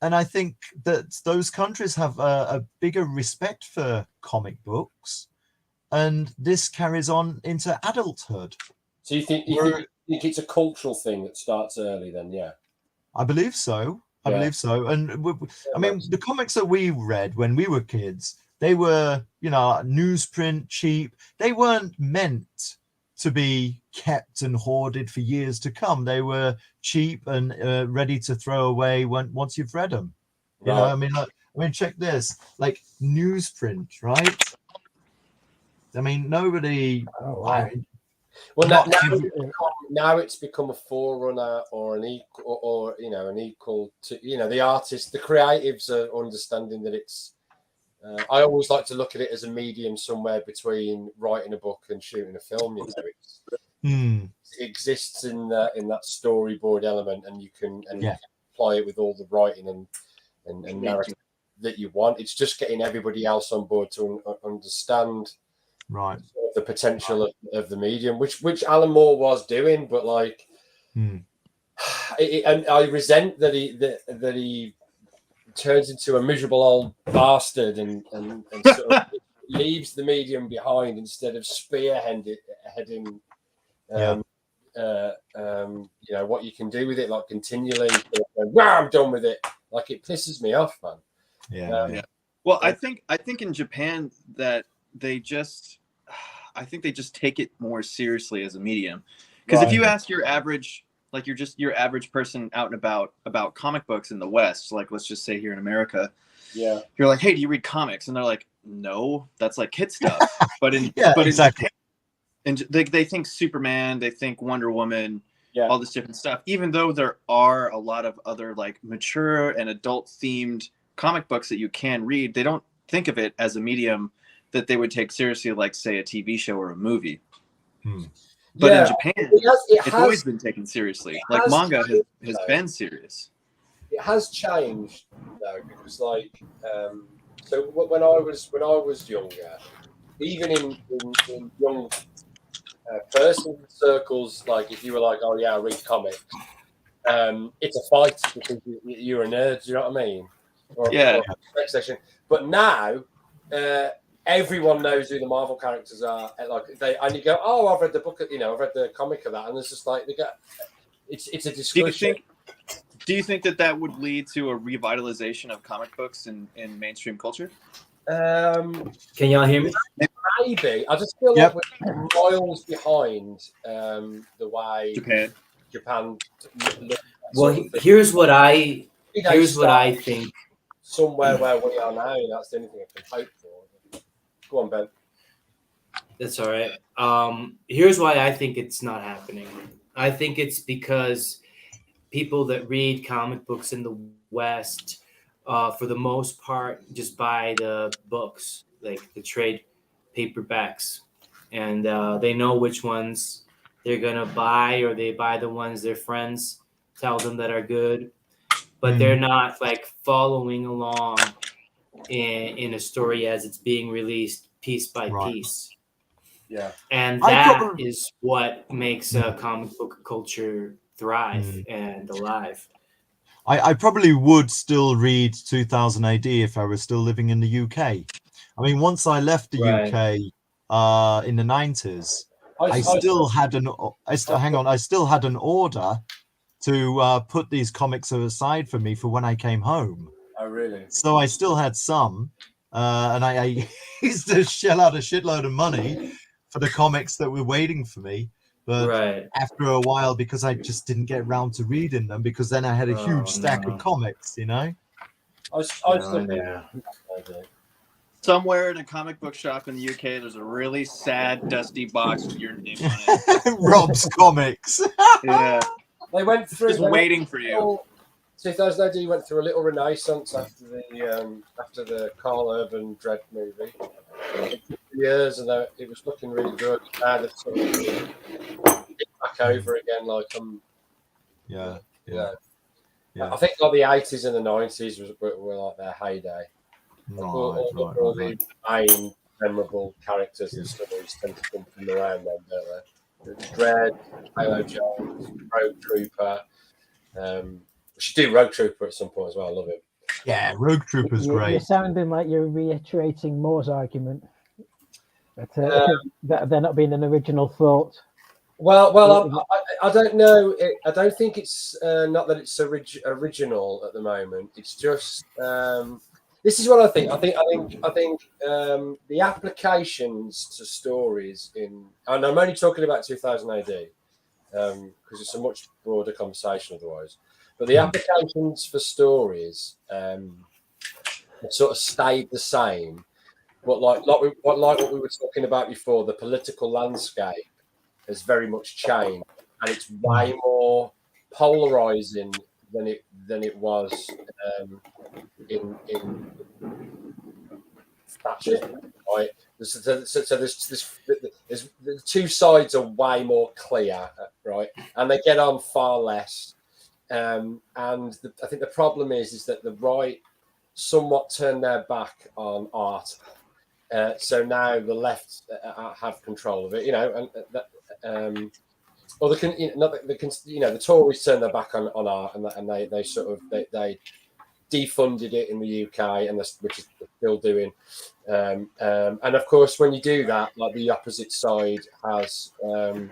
And I think that those countries have a bigger respect for comic books, and this carries on into adulthood. So you think it's a cultural thing that starts early then? Yeah. I believe so. I believe so. And I mean, the comics that we read when we were kids, they were, newsprint, cheap. They weren't meant to be kept and hoarded for years to come. They were cheap and ready to throw away once you've read them. You know, I mean, check this, like newsprint, right? I mean, nobody. Oh, wow. Well, now it's become a forerunner or an equal, or an equal to the artists, the creatives are understanding that it's. I always like to look at it as a medium somewhere between writing a book and shooting a film. It exists in that storyboard element, and you can apply it with all the writing and narrative that you want. It's just getting everybody else on board to understand. Right. The potential of the medium, which Alan Moore was doing, but and I resent that he turns into a miserable old bastard and sort of leaves the medium behind instead of spearheading what you can do with it, like continually. I'm done with it. Like, it pisses me off, man. Well, I think in Japan that they just take it more seriously as a medium, because if you ask your average, like your average person out and about comic books in the West, like let's just say here in America, you're like, hey, do you read comics? And they're like, no, that's like kid stuff. But exactly. And they think Superman, they think Wonder Woman, all this different stuff, even though there are a lot of other like mature and adult themed comic books that you can read. They don't think of it as a medium that they would take seriously, like say a TV show or a movie. But in Japan, it's always been taken seriously. Like manga has been serious. It has changed though, because so when I was younger, even in young person circles, like if you were like, oh yeah, I read comics, it's a fight because you're a nerd. Do you know what I mean? Or section. But now. Everyone knows who the Marvel characters are. And you go, oh, I've read the book, I've read the comic of that, and it's just like it's a discussion. Do you think that would lead to a revitalization of comic books in mainstream culture? Can y'all hear me? Maybe. I just feel like we're miles behind the way Japan. Well, here's what I think. Somewhere where we are now, that's the only thing I can hope for. Go on, Ben. That's all right. Here's why I think it's not happening. I think it's because people that read comic books in the West, for the most part, just buy the books, like the trade paperbacks, and they know which ones they're gonna buy, or they buy the ones their friends tell them that are good, but they're not like following along in a story as it's being released piece by piece. Yeah. And that is what makes a comic book culture thrive and alive. I probably would still read 2000 AD if I was still living in the UK. I mean, once I left the UK in the 90s, I still had an order to put these comics aside for me for when I came home. Oh, really? So I still had some, and I used to shell out a shitload of money for the comics that were waiting for me. But after a while, because I just didn't get around to reading them, because then I had a huge stack of comics, Somewhere in a comic book shop in the UK, there's a really sad, dusty box with your name on it. Rob's Comics. Yeah. They went through... Just waiting for you. 2000 AD went through a little renaissance after the Carl Urban Dread movie. Years, and it was looking really good. Now they've sort of back over again, like I think like the 80s and the 90s were like their heyday. Like all the main memorable characters and stories tend to come from around them, don't they? Dread, Halo Jones, Rogue Trooper. We should do Rogue Trooper at some point as well. I love it. Yeah, Rogue Trooper's You're great. sounding like you're reiterating Moore's argument that there not being an original thought. Well, I don't know. I don't think it's not that it's original at the moment. It's just this is what I think. I think the applications to stories in, and I'm only talking about 2000 AD because it's a much broader conversation otherwise. But the applications for stories sort of stayed the same, but like what we were talking about before, the political landscape has very much changed, and it's way more polarizing than it was in fascism, right? So there's the two sides are way more clear, right? And they get on far less. And I think the problem is that the right somewhat turned their back on art. So now the left have control of it, you know, and or the Tories turned their back on art, and they sort of they defunded it in the UK, and which is still doing. And of course, when you do that, like the opposite side has a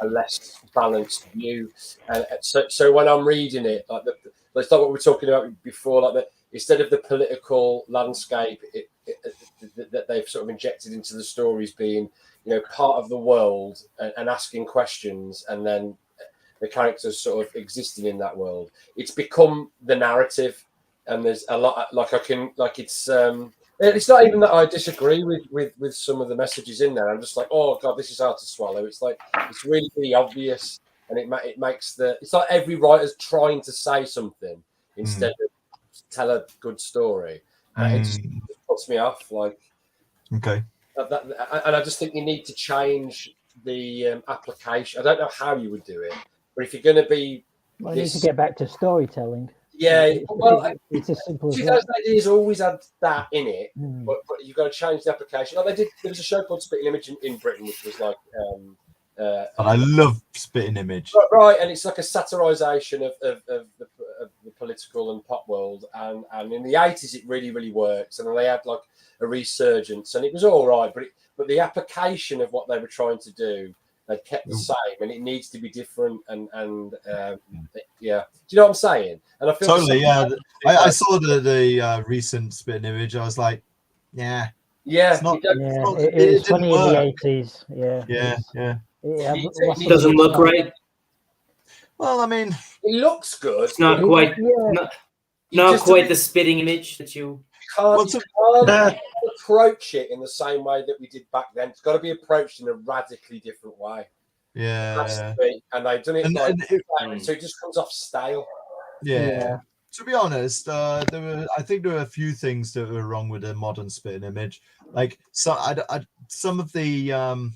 less balanced view. And so when I'm reading it, like it's like what we were talking about before, like instead of the political landscape that they've sort of injected into the stories being, part of the world and asking questions, and then the characters sort of existing in that world, it's become the narrative. And there's a lot it's not even that I disagree with some of the messages in there. I'm just like, oh god, this is hard to swallow. It's like it's really, really obvious, and it makes it's like every writer's trying to say something instead of tell a good story. It just puts me off. Like, okay, and I just think you need to change the application. I don't know how you would do it, but if you're going to be, I need to get back to storytelling. Yeah, well, it's as simple as 2000 AD has always had that in it, Mm. but you've got to change the application. Like there was a show called Spitting Image in Britain, which was like, and I love Spitting Image. Right, and it's like a satirization of the political and pop world, and in the 80s it really, really works, and then they had like a resurgence, and it was all right, but the application of what they were trying to do, they kept the same, and it needs to be different. And yeah, do you know what I'm saying? And I feel totally, yeah. I saw the recent Spitting Image. I was like, yeah, it's not, it was funny in the 80s. Yeah. It doesn't look right. Well, I mean, it looks good. It's not quite, not quite the Spitting Image that you can't approach it in the same way that we did back then. It's got to be approached in a radically different way. Yeah, and they've done it so it just comes off stale. Yeah. To be honest, I think there were a few things that were wrong with the modern Spitting Image. Like some of the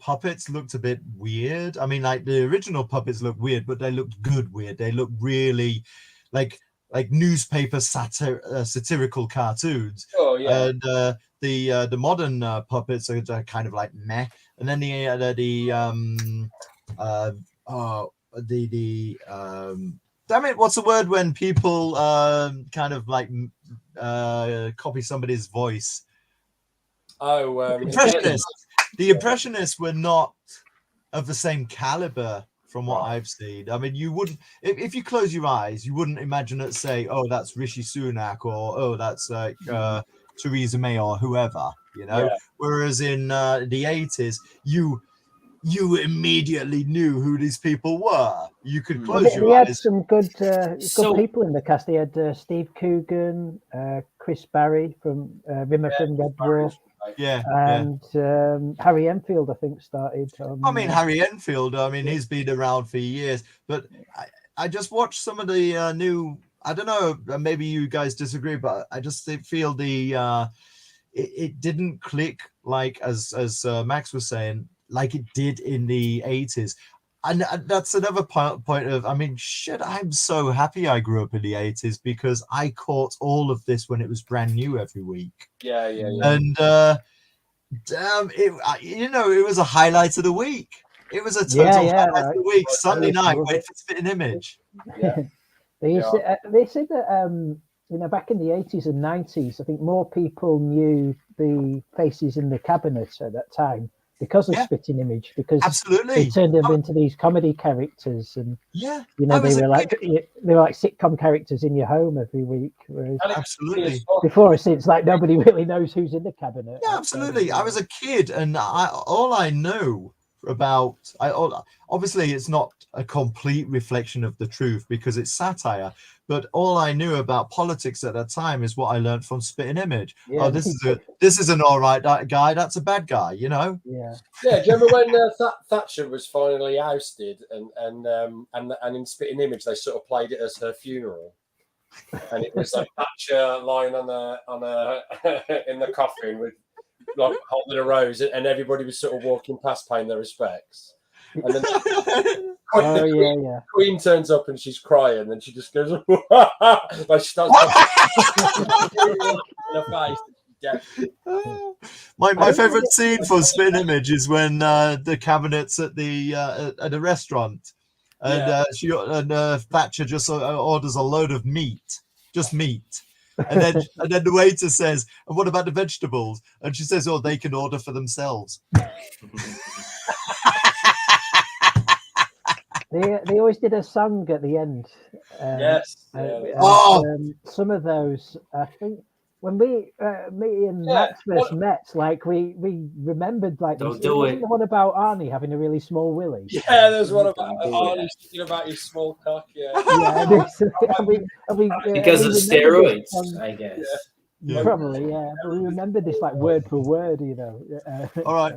puppets looked a bit weird. I mean, like the original puppets looked weird, but they looked good weird. They looked really like newspaper satirical cartoons. Oh yeah. And the modern puppets are kind of like meh. And then damn it, what's the word when people kind of like copy somebody's voice? Impressionists. The Impressionists were not of the same caliber from what I've seen. I mean, you wouldn't, if you close your eyes, you wouldn't imagine it say, oh, that's Rishi Sunak, or oh, that's like Theresa May or whoever, Whereas in the 80s, you immediately knew who these people were. You could close your eyes. They had some good people in the cast. They had Steve Coogan, Chris Barry from Rimmer from Red Dwarf. And Harry Enfield, I think, started. Harry Enfield, he's been around for years. But I just watched some of the new, I don't know, maybe you guys disagree, but I just feel it didn't click like, as Max was saying, like it did in the 80s. And that's another point of, I mean, shit, I'm so happy I grew up in the 80s because I caught all of this when it was brand new every week. Yeah. And damn, it was a highlight of the week. It was a total highlight of the week. Sunday night, wait for Spitting Image. Yeah. They said that back in the 80s and 90s, I think more people knew the faces in the cabinet at that time because of Spitting Image, because absolutely they turned them into these comedy characters, and they were like sitcom characters in your home every week. Whereas absolutely before or since, like, nobody really knows who's in the cabinet. Yeah, absolutely. I was a kid, and all I know about obviously it's not a complete reflection of the truth because it's satire, but all I knew about politics at that time is what I learned from Spitting Image. Yeah, this is an all right guy, that's a bad guy, you know. Yeah. Do you remember when Thatcher was finally ousted, and in Spitting Image they sort of played it as her funeral, and it was like Thatcher lying on a in the coffin with, like, holding a rose, and everybody was sort of walking past paying their respects. And then the Queen turns up and she's crying, and she just goes, like she starts in her face. My favorite scene for Spin Image is when the cabinet's at a restaurant, and Thatcher just orders a load of meat, just meat. And then the waiter says, "And what about the vegetables?" And she says, "Oh, they can order for themselves." They always did a song at the end. Some of those, I think, when me and Max first met, like we remembered, like, Don't do it. The one about Arnie having a really small willy. Yeah, there's one about Arnie thinking about his small cock. Yeah, because of steroids, I guess. Yeah. Probably, yeah. But we remember this like word for word, you know. All right,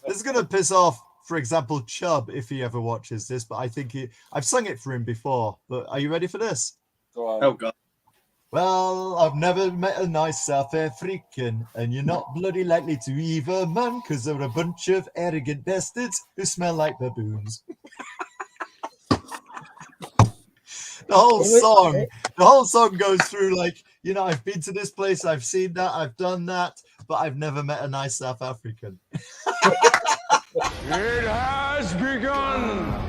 this is gonna piss off, for example, Chubb, if he ever watches this, but I think I've sung it for him before. But are you ready for this? Go on. Oh God. Well, I've never met a nice South African, and you're not bloody likely to either, man, because they're a bunch of arrogant bastards who smell like baboons. The whole song goes through, like, I've been to this place, I've seen that, I've done that, but I've never met a nice South African. It has begun.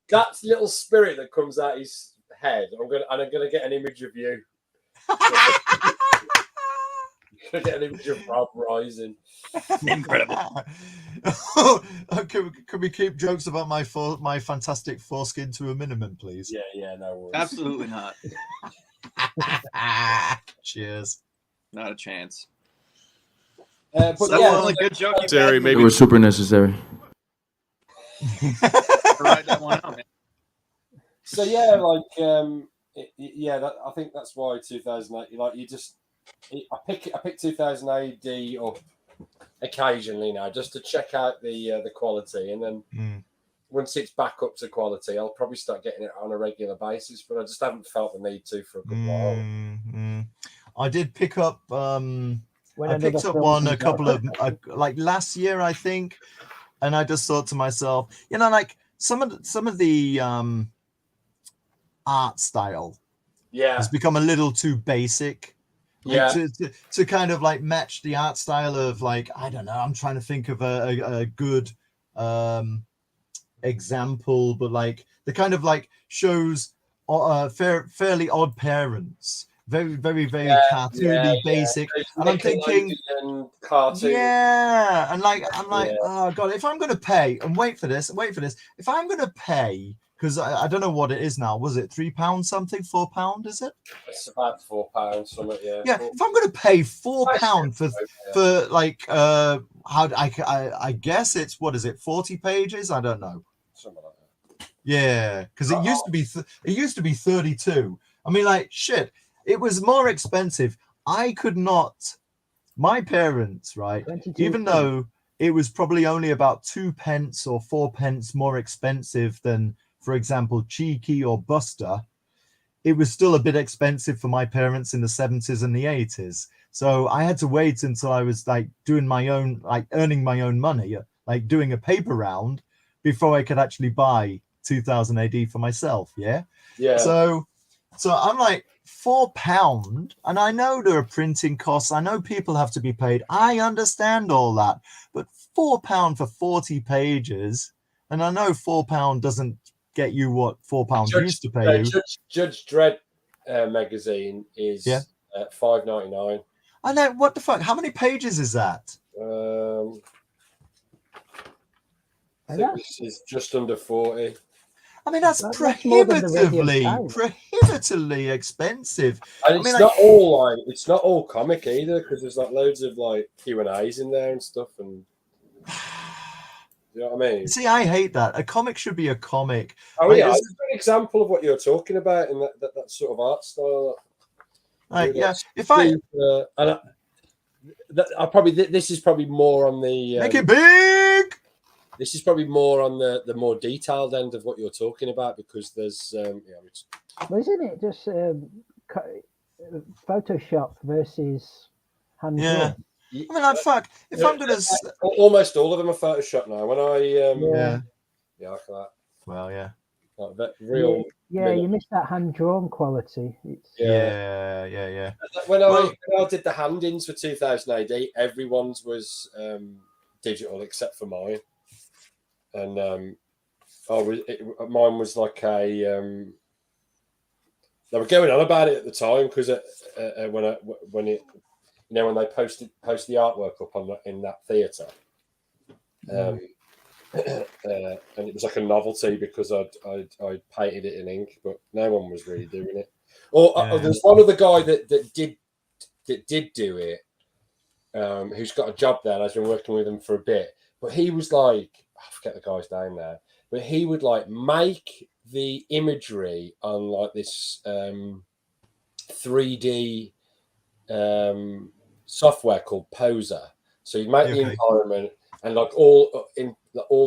That little spirit that comes out his head, I'm gonna get an image of you. I'm gonna get an image of Rob rising. Incredible. Can we keep jokes about my fantastic foreskin to a minimum, please? Yeah, no worries. Absolutely not. Cheers. Not a chance. But so yeah, only good joke. Maybe they were super necessary. Write that one out, man. So yeah, like I think that's why 2008. Like, I pick 2000 AD up occasionally now just to check out the quality, and then once it's back up to quality, I'll probably start getting it on a regular basis. But I just haven't felt the need to for a good while. I did pick up. I picked up one a couple of like last year, I think, and I just thought to myself, like some of the art style has become a little too basic. Like, to kind of like match the art style of, like, I don't know, I'm trying to think of a good example, but like the kind of like shows Fairly Odd Parents. Very, very, very cartoony, basic. And I'm thinking, and I'm like, oh God, if I'm going to pay, and wait for this, if I'm going to pay, because I don't know what it is now, was it £3 something, £4, is it? It's about £4, something, yeah. Yeah, if I'm going to pay £4 for like, I guess it's, what is it, 40 pages? I don't know. Something like that. Yeah, because it used to be 32. I mean, like, shit. It was more expensive. I could not. My parents, right? Even though it was probably only about 2 pence or 4 pence more expensive than, for example, Cheeky or Buster, it was still a bit expensive for my parents in the 70s and the 80s. So I had to wait until I was like doing my own, like earning my own money, like doing a paper round before I could actually buy 2000 AD for myself. Yeah. Yeah. So I'm like £4, and I know there are printing costs. I know people have to be paid. I understand all that, but £4 for 40 pages, and I know £4 doesn't get you what £4 used to pay you. Judge Dredd magazine is $5.99. I know, what the fuck? How many pages is that? I think this is just under 40. I mean, that's prohibitively expensive. And it's not all comic either, because there's like loads of like Q&As in there and stuff, and you know what I mean? See, I hate that. A comic should be a comic. Oh yeah, it's an example of what you're talking about in that sort of art style. This is probably more on the make it big. This is probably more on the more detailed end of what you're talking about, because there's well, isn't it just Photoshop versus hand drawn? I mean, like, fuck. If I'm gonna, almost all of them are Photoshop now. When I like that. Well, yeah. Like that real. Yeah, you miss that hand drawn quality. It's... Yeah. When I did the hand-ins for 2000 AD, everyone's was digital except for mine, and mine was like a. They were going on about it at the time because when they post the artwork up in that theatre, and it was like a novelty because I'd painted it in ink, but no one was really doing it. There's one other guy that did do it, who's got a job there, and I've been working with him for a bit. But he was like, I forget the guy's name now, but he would like make the imagery on like this 3D software called Poser. So you make the environment, and like all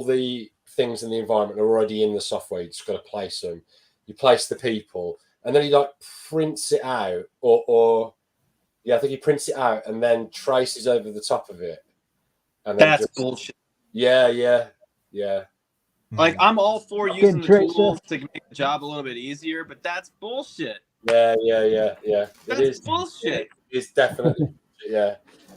the things in the environment are already in the software. You just got to place them. You place the people, and then he like prints it out, I think he prints it out and then traces over the top of it. And that's bullshit. Yeah. Like, I'm all for using the tools to make the job a little bit easier, but that's bullshit. Yeah. That's bullshit. It's definitely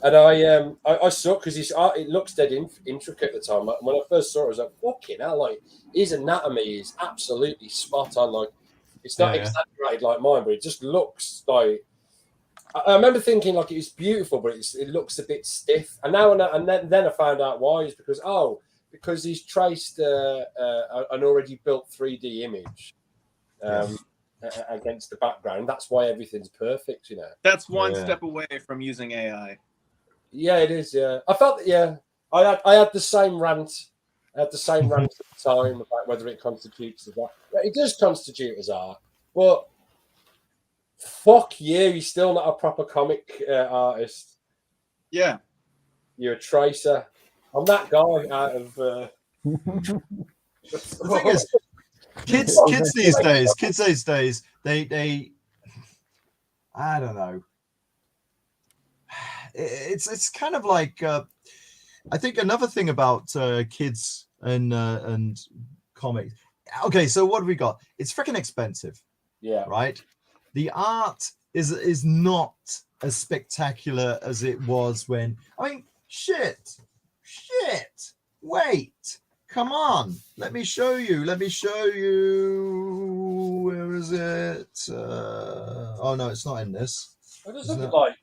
And I saw, because it looks dead intricate at the time. When I first saw it, I was like, fucking hell, like his anatomy is absolutely spot on. Like, it's not exaggerated like mine, but it just looks like. I remember thinking like it was beautiful, but it looks a bit stiff. And then I found out why. Is because he's traced an already built 3D image against the background. That's why everything's perfect, you know. That's one step away from using AI. Yeah, it is. Yeah, I felt that. Yeah, I had the same rant. At the time about whether it constitutes as art. It does constitute as art, but fuck you, you're still not a proper comic artist. Yeah, you're a tracer. I'm that guy out of. The thing is, kids these days, they I don't know. It's kind of like I think another thing about kids and comics. Okay, so what have we got? It's freaking expensive. Yeah. Right. The art is not as spectacular as it was when. I mean, shit. Wait. Come on. Let me show you. Where is it? Oh no, it's not in this. What does it look like?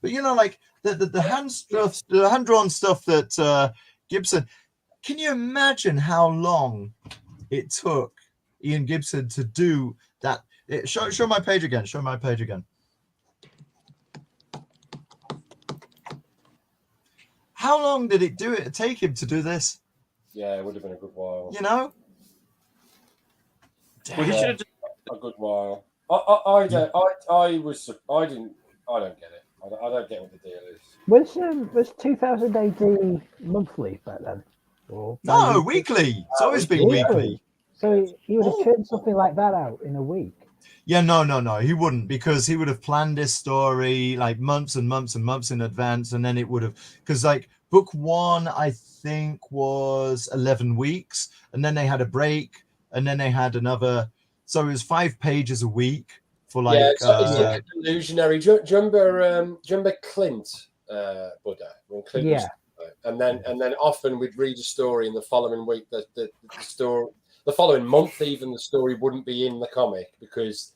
But you know, like the hand stuff, the hand drawn stuff that Gibson. Can you imagine how long it took Ian Gibson to do that? Show my page again. Show my page again. How long did it take him to do this? Yeah, it would have been a good while. You know? Well, he should have just a good while. I don't get it. I don't get what the deal is. Was 2000 AD monthly back then? Or no, weekly. It's always been weekly. So he would have turned something like that out in a week. Yeah, no, he wouldn't, because he would have planned this story like months and months and months in advance, and then it would have, because like book one, I think, was 11 weeks, and then they had a break, and then they had another, so it was 5 pages a week for like. Yeah, it's a bit illusionary. Do you remember Clint, Buddha, when Clint was, and then often we'd read a story in the following week, the story. The following month, even the story wouldn't be in the comic because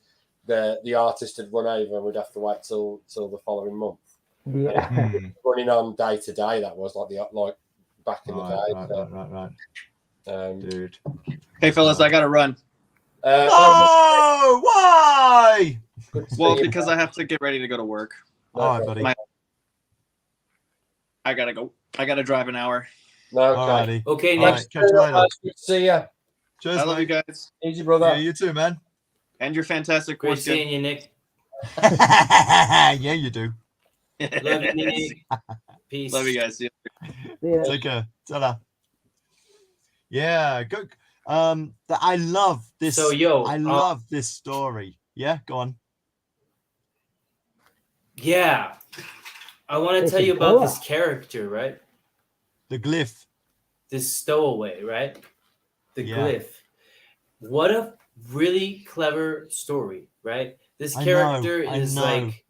the artist had run over, and we'd have to wait till the following month. Yeah, Running on day to day. That was like back in the Right. Dude. Hey, fellas, I gotta run. Oh, why? Well, because I have to get ready to go to work. All right, buddy. I gotta go. I gotta drive an hour. Alrighty. Okay, All next. right, catch you later. See ya. Cheers, I love mate. you guys. Easy, brother. Yeah, you too, man. And you're fantastic. Great once again. seeing you, Nick. Yeah, you do. Love you, Nick. Peace. Love you guys. See you. Take care. Ta-da. Yeah, go. I love this. So, yo, I love this story. Yeah, go on. Yeah, I want to It's tell a you about boa. this character, right? The glyph. This stowaway, right? The Yeah. glyph. What a really clever story, right? This I character know, I is know. like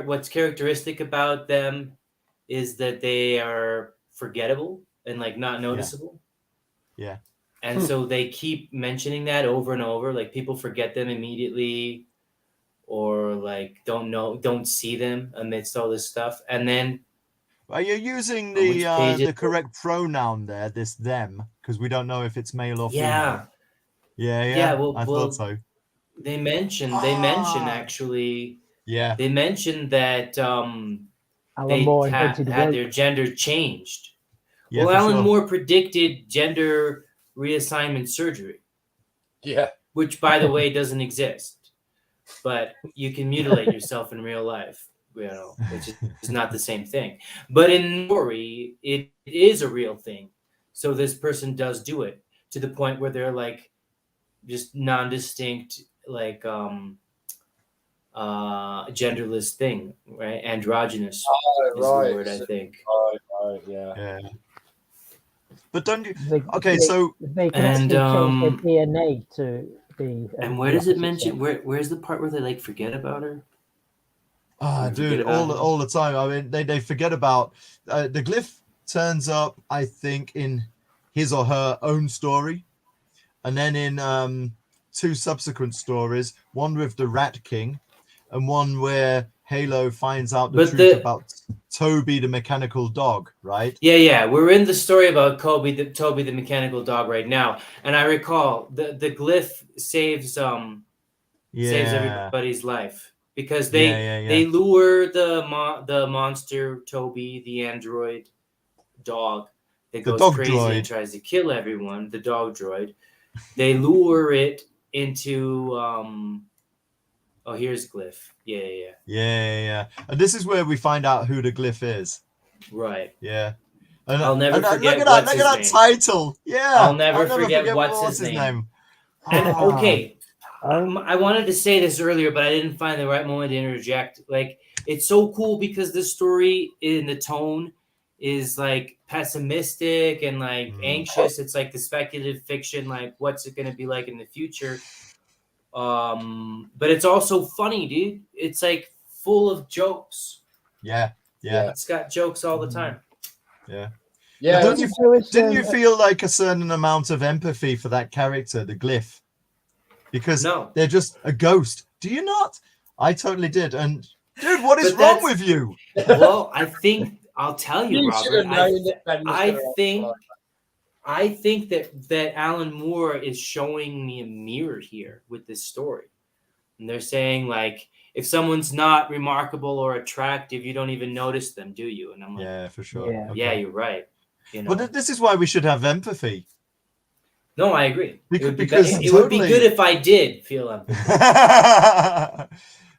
what's characteristic about them is that they are forgettable and like not noticeable. Yeah. And so they keep mentioning that over and over. Like people forget them immediately or like don't see them amidst all this stuff. And then Are you using which page the correct pronoun there? This them, because we don't know if it's male or yeah. female. Yeah. Yeah, well, I thought so. They mention actually. Yeah. They mentioned that Alan they Moore had invented their woke. gender changed. Yeah, well, for Alan sure. Moore predicted gender reassignment surgery, Yeah. which, by the way, doesn't exist. But you can mutilate yourself in real life, which is not the same thing. But in story, it is a real thing. So this person does do it to the point where they're like just non-distinct, like genderless thing, right? Androgynous is the word, I think. Right, yeah. But don't you? They, Okay, they, so they can and, actually change their DNA to be. And where does it mention? Where's the part where they like forget about her? dude, all the time. I mean, they forget about the glyph turns up, I think, in his or her own story, and then in 2 subsequent stories, one with the Rat King, and one where Halo finds out the truth about Toby the mechanical dog, right? Yeah. We're in the story about Toby the mechanical dog right now, and I recall the glyph saves everybody's life because they lure the monster Toby, the android dog that goes crazy and tries to kill everyone. The dog droid. They lure it into here's glyph. Yeah. And this is where we find out who the glyph is. Right. Yeah. And, I'll never forget look what's at his that name. title. Yeah. I'll never forget what's his name. And okay, I wanted to say this earlier, but I didn't find the right moment to interject. Like, it's so cool because this story in the tone is like pessimistic and like anxious. It's like the speculative fiction, like what's it going to be like in the future. But it's also funny, dude. It's like full of jokes. Yeah. It's got jokes all the time. Yeah. Didn't you feel like a certain amount of empathy for that character, the glyph? Because they're just a ghost. Do you not? I totally did. And dude, what is wrong with you? Well, I think I'll tell you, Robert. I think that Alan Moore is showing me a mirror here with this story. And they're saying, like, if someone's not remarkable or attractive, you don't even notice them, do you? And I'm like, yeah, for sure. Yeah, you're right. You know? But this is why we should have empathy. No, I agree. It would be totally... good if I did feel empathy.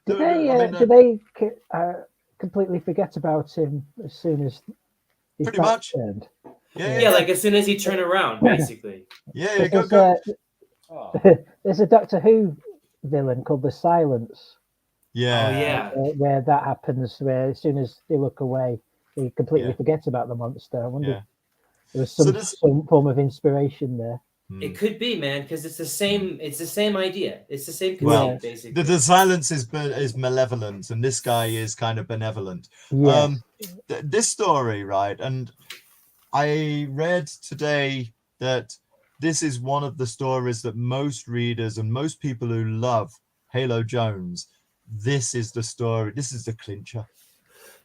Do they completely forget about him as soon as his pretty much turned? Yeah, like as soon as he turned around, basically. Go. Oh. There's a Doctor Who villain called the Silence. Yeah. Oh yeah. Where that happens, where as soon as they look away, they completely Yeah. forget about the monster. I wonder Yeah. if there was So some, this- some form of inspiration there. It could be, man, because it's the same. It's the same idea. It's the same conceit, Well, basically. the silence is malevolent, and this guy is kind of benevolent. Yes. This story, right? And I read today that this is one of the stories that most readers and most people who love Halo Jones, this is the story. This is the clincher.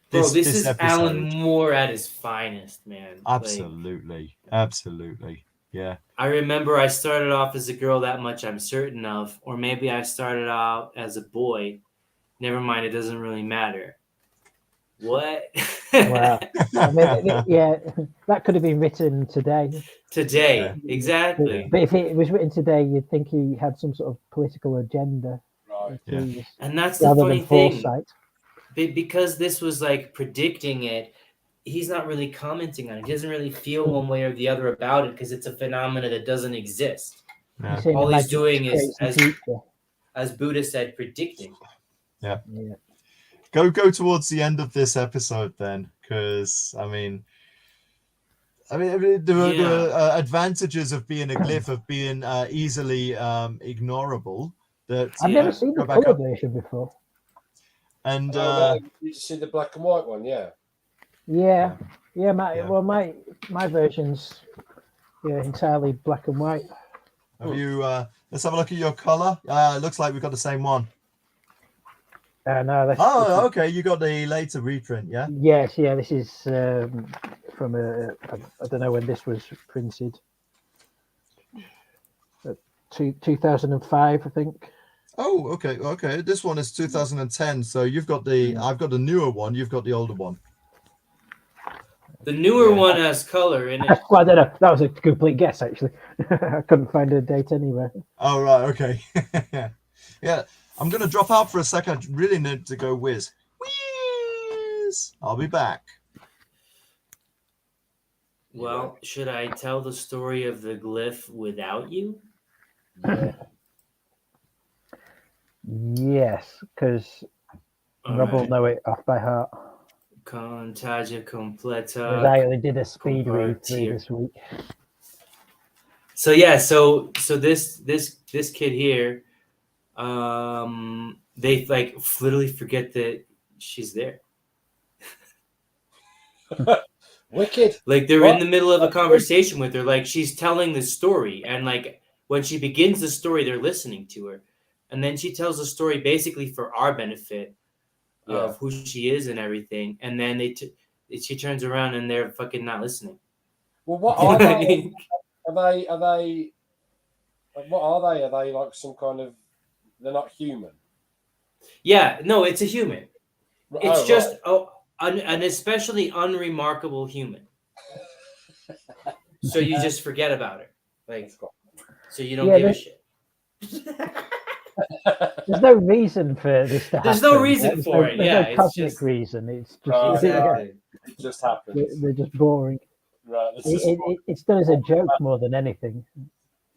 Bro, this is episode. Alan Moore at his finest, man. Absolutely, absolutely, yeah. I remember I started off as a girl, that much I'm certain of, or maybe I started out as a boy. Never mind, it doesn't really matter. What? Wow. I mean, yeah, that could have been written today. Today, exactly. But if it was written today, you'd think he had some sort of political agenda. Right. Yeah. And that's the rather funny than thing. foresight. Because this was like predicting it, he's not really commenting on it. He doesn't really feel one way or the other about it because it's a phenomena that doesn't exist. Yeah. All he's doing is, crazy as Buddha said, predicting. Yeah. Yeah. Go towards the end of this episode then, because I mean, there are advantages of being a glyph, of being easily ignorable. That I've never seen the color version before. And you just see the black and white one, yeah. Yeah. My version's entirely black and white. have you? Let's have a look at your color. It looks like we've got the same one. No, that's, okay. You got the later reprint, yeah? Yes, yeah. This is from I don't know when this was printed. 2005, I think. Oh, okay. This one is 2010. So you've got I've got the newer one. You've got the older one. The newer one has color in it. Well, I don't know. That was a complete guess, actually. I couldn't find a date anywhere. Oh, right. Okay. Yeah. I'm going to drop out for a second. I really need to go whiz. Whiz. I'll be back. Well, should I tell the story of the glyph without you? Yes, because Rob will know it off by heart. Contagia completa. I only did a speed read through this week. So yeah, so this kid here, they like literally forget that she's there. Wicked. Like they're in the middle of a conversation with her, like she's telling the story, and like when she begins the story, they're listening to her, and then she tells the story basically for our benefit of who she is and everything, and then she turns around and they're fucking not listening. Well, what are they? Are they? What are they? Are they like some kind of? They're not human. Yeah, no, it's a human. It's Oh, just an especially unremarkable human. So you just forget about her, like, so you don't give a shit. There's no reason for this to happen. There's no reason for it. Yeah, no cosmic reason. It's just exactly. It just happens. They're just boring. Right. It's done as a joke more than anything.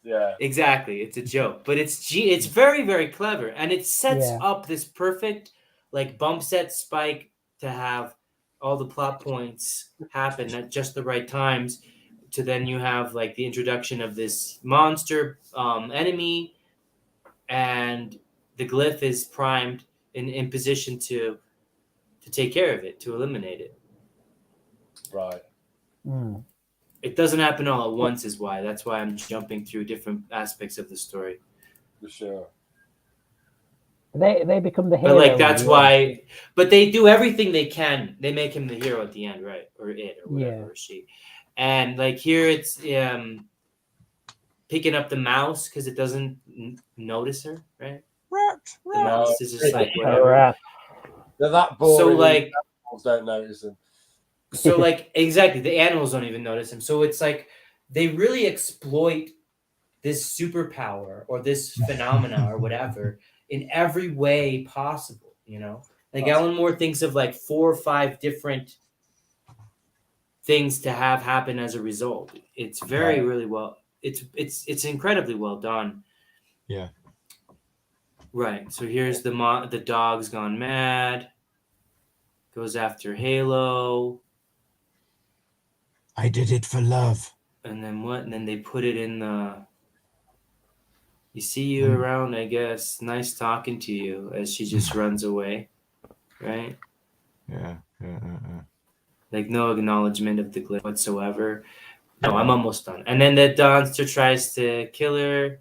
Yeah. Exactly. It's a joke, but it's very, very clever, and it sets up this perfect like bump set spike to have all the plot points happen at just the right times. To then you have like the introduction of this monster enemy, and the glyph is primed in position to take care of it, to eliminate it. Right. Mm. It doesn't happen all at once, is why. That's why I'm jumping through different aspects of the story. For sure. They become the hero. But like that's why. But they do everything they can. They make him the hero at the end, right? Or it, or whatever, or she. And like here, it's picking up the mouse because it doesn't notice her, right? The mouse is just like whatever. They're that boring. So like, animals don't notice them. So like exactly, the animals don't even notice him. So it's like they really exploit this superpower or this phenomena or whatever in every way possible. You know, like Alan Moore thinks of like 4 or 5 different things to have happen as a result. It's very really well. It's incredibly well done. Yeah. Right. So here's the dog's gone mad. Goes after Halo. I did it for love. And then what? And then they put it in the. You see you around, I guess. Nice talking to you, as she just runs away. Right? Yeah. Like no acknowledgement of the glyph whatsoever. No, I'm almost done. And then the monster tries to kill her.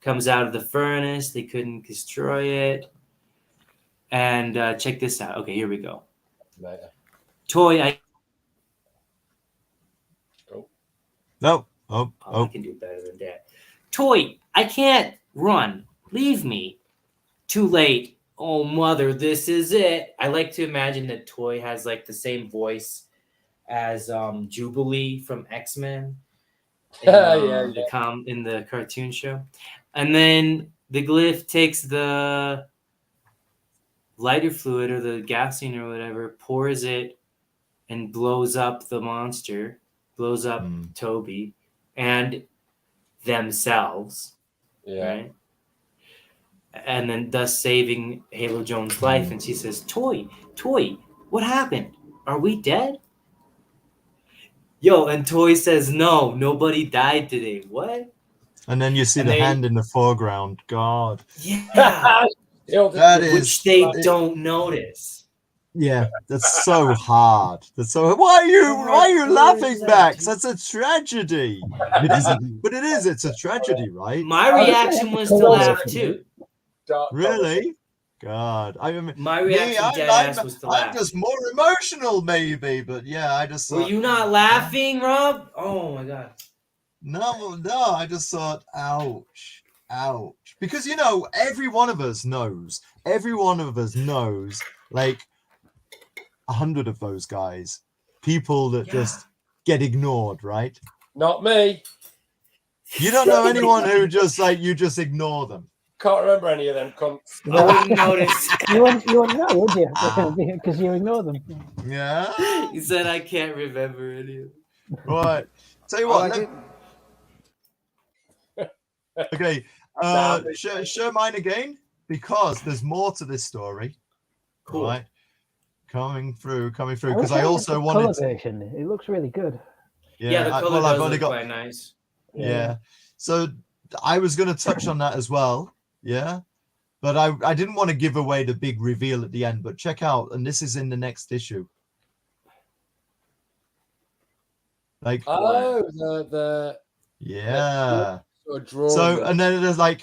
Comes out of the furnace. They couldn't destroy it. And check this out. Okay, here we go. Later. Toy, I No. I can do better than that. Toy, I can't run. Leave me. Too late. Oh, mother, this is it. I like to imagine that Toy has like the same voice as Jubilee from X-Men in, in the cartoon show. And then the glyph takes the lighter fluid or the gasoline or whatever, pours it, and blows up the monster, blows up Toby and themselves. Yeah. Right? And then thus saving Halo Jones' life. And she says, Toy, what happened? Are we dead? Yo, and Toy says, no, nobody died today. What? And then you see the hand in the foreground. God. Yeah. That is, which they don't notice. Yeah, that's so hard. That's so. Why are you laughing, Max? That's a tragedy. It isn't, but it is. It's a tragedy, right? My reaction was to laugh too. Really? God, my reaction, deadass, was to laugh. I'm just more emotional, maybe, but yeah, I just. Were you not laughing, Rob? Oh my god. No, I just thought, ouch, because every one of us knows, like 100 of those guys, people that just get ignored, right? Not me. You don't know anyone who just you just ignore them. Can't remember any of them cunts. I wouldn't notice. You wouldn't know, would you? Because you ignore them. Yeah. He said, I can't remember any of them. Right. Tell you what. Okay. Show mine again, because there's more to this story. Cool. Right. Coming through. Because I also wanted. Color version. It looks really good. Yeah, the color does look quite nice. Yeah. So I was going to touch on that as well. Yeah. But I didn't want to give away the big reveal at the end. But check out, and this is in the next issue. Like. Oh, the. Yeah. So and then there's like,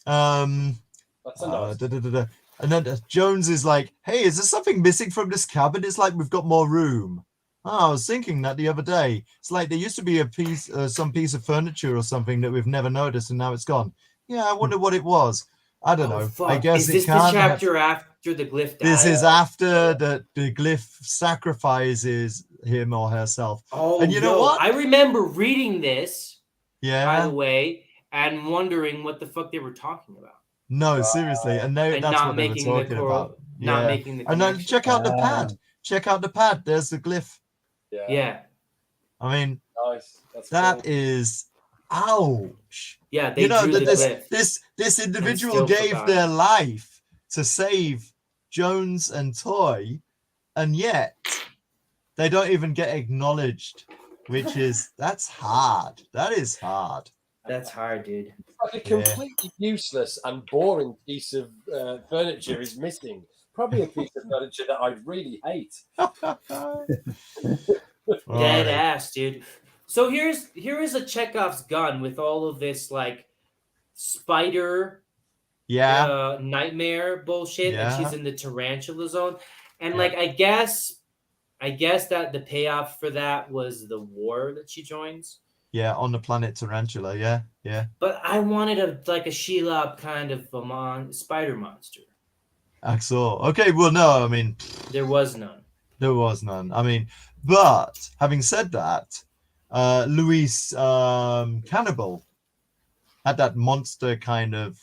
That's a nice. And then Jones is like, "Hey, is there something missing from this cabin? It's like we've got more room." Oh, I was thinking that the other day. It's like there used to be a piece, some piece of furniture or something that we've never noticed, and now it's gone. Yeah, I wonder what it was. I don't know. Fuck. I guess is this the chapter after the glyph died? This is after the glyph sacrifices him or herself. Oh, and you know what? I remember reading this. Yeah. By the way, and wondering what the fuck they were talking about. No, seriously, and that's what they were talking about. Not making the connection. And then check out the pad. Check out the pad. There's the glyph. Yeah. I mean, nice. That is, ouch. Yeah, they drew the glyph. This individual gave their life to save Jones and Toy, and yet they don't even get acknowledged, which is that's hard. That is hard. That's hard, dude. Like a completely useless and boring piece of furniture is missing. Probably a piece of furniture that I really hate. Dead ass, dude. So here is a Chekhov's gun with all of this like spider nightmare bullshit, and she's in the tarantula zone. And like I guess that the payoff for that was the war that she joins. Yeah, on the planet Tarantula, yeah. But I wanted a Shelob kind of a spider monster. Axel. Okay, well, no, I mean... There was none. I mean, but having said that, Luis Cannibal had that monster kind of...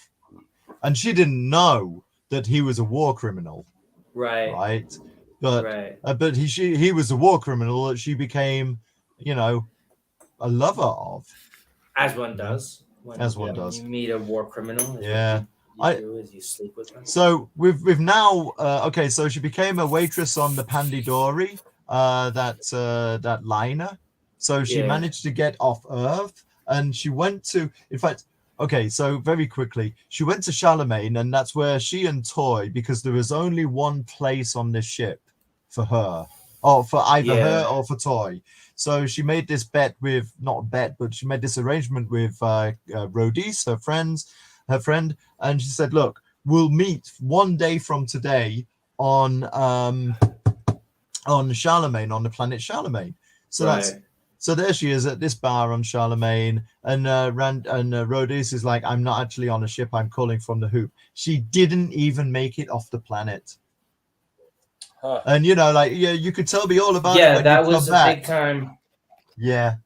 And she didn't know that he was a war criminal. Right. But he was a war criminal that she became, a lover of. As one does. As one does. You meet a war criminal. Yeah. You sleep with them. So we've now okay. So she became a waitress on the Pandidori, that liner. So she managed to get off Earth, and she went to. In fact, okay. So very quickly, she went to Charlemagne, and that's where she and Toy, because there was only one place on this ship for her, or for either her or for Toy. So she made this bet with, not a bet, but she made this arrangement with Rhodys, her friend, and she said, "Look, we'll meet one day from today on Charlemagne, on the planet Charlemagne." So so there she is at this bar on Charlemagne, and Rhodys is like, "I'm not actually on a ship. I'm calling from the Hoop." She didn't even make it off the planet. And you could tell me all about it. Yeah, when that you was come a back. big time. Yeah.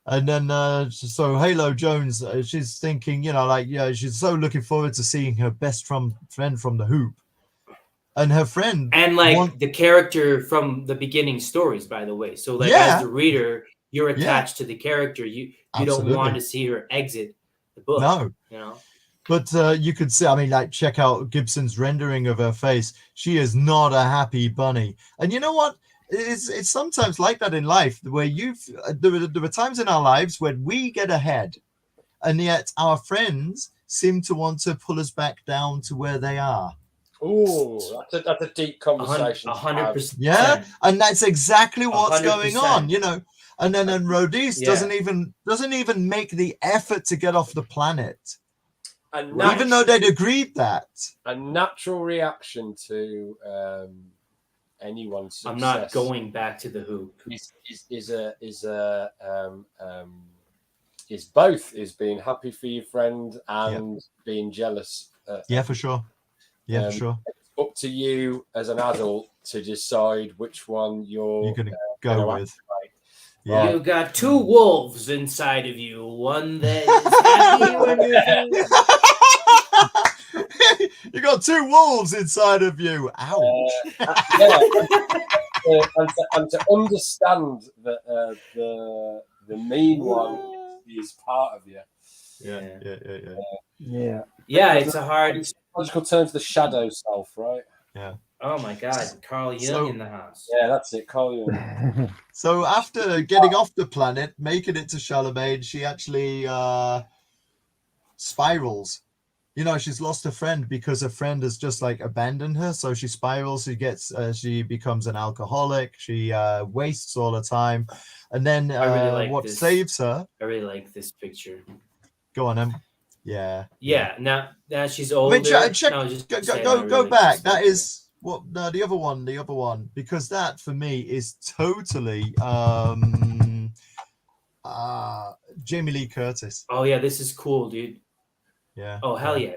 And then so Halo Jones, she's thinking, she's so looking forward to seeing her best friend from the Hoop, and her friend, and the character from the beginning stories, by the way. So as the reader, you're attached to the character. You don't want to see her exit the book. No. But you could see, check out Gibson's rendering of her face. She is not a happy bunny. And you know what? It's sometimes like that in life, where there were times in our lives when we get ahead, and yet our friends seem to want to pull us back down to where they are. Oh, that's a deep conversation. 100%. Yeah, and that's exactly what's 100%. Going on, And then Rhodys doesn't even make the effort to get off the planet. Even though they'd agreed that. A natural reaction to anyone's success. I'm not going back to the Hoop. Is both being happy for your friend and being jealous. For sure. For sure. It's up to you as an adult to decide which one you're going to go with. Yeah. You've got two wolves inside of you. One that is happy when you're You got two wolves inside of you. Ouch. And to understand that the mean one is part of you. Yeah, it's a hard. It's logical terms, the shadow self, right? Yeah. Oh my God, Carl Jung in the house. Yeah, that's it, Carl Jung. So after getting off the planet, making it to Charlemagne, she actually spirals. She's lost a friend because a friend has just abandoned her. So she spirals. She becomes an alcoholic. She wastes all the time, and then what saves her? I really like this picture. Go on, Em. Yeah. Now she's older. Go back. That is what? No, the other one. Because that for me is totally Jamie Lee Curtis. Oh yeah, this is cool, dude. Yeah. Oh hell yeah.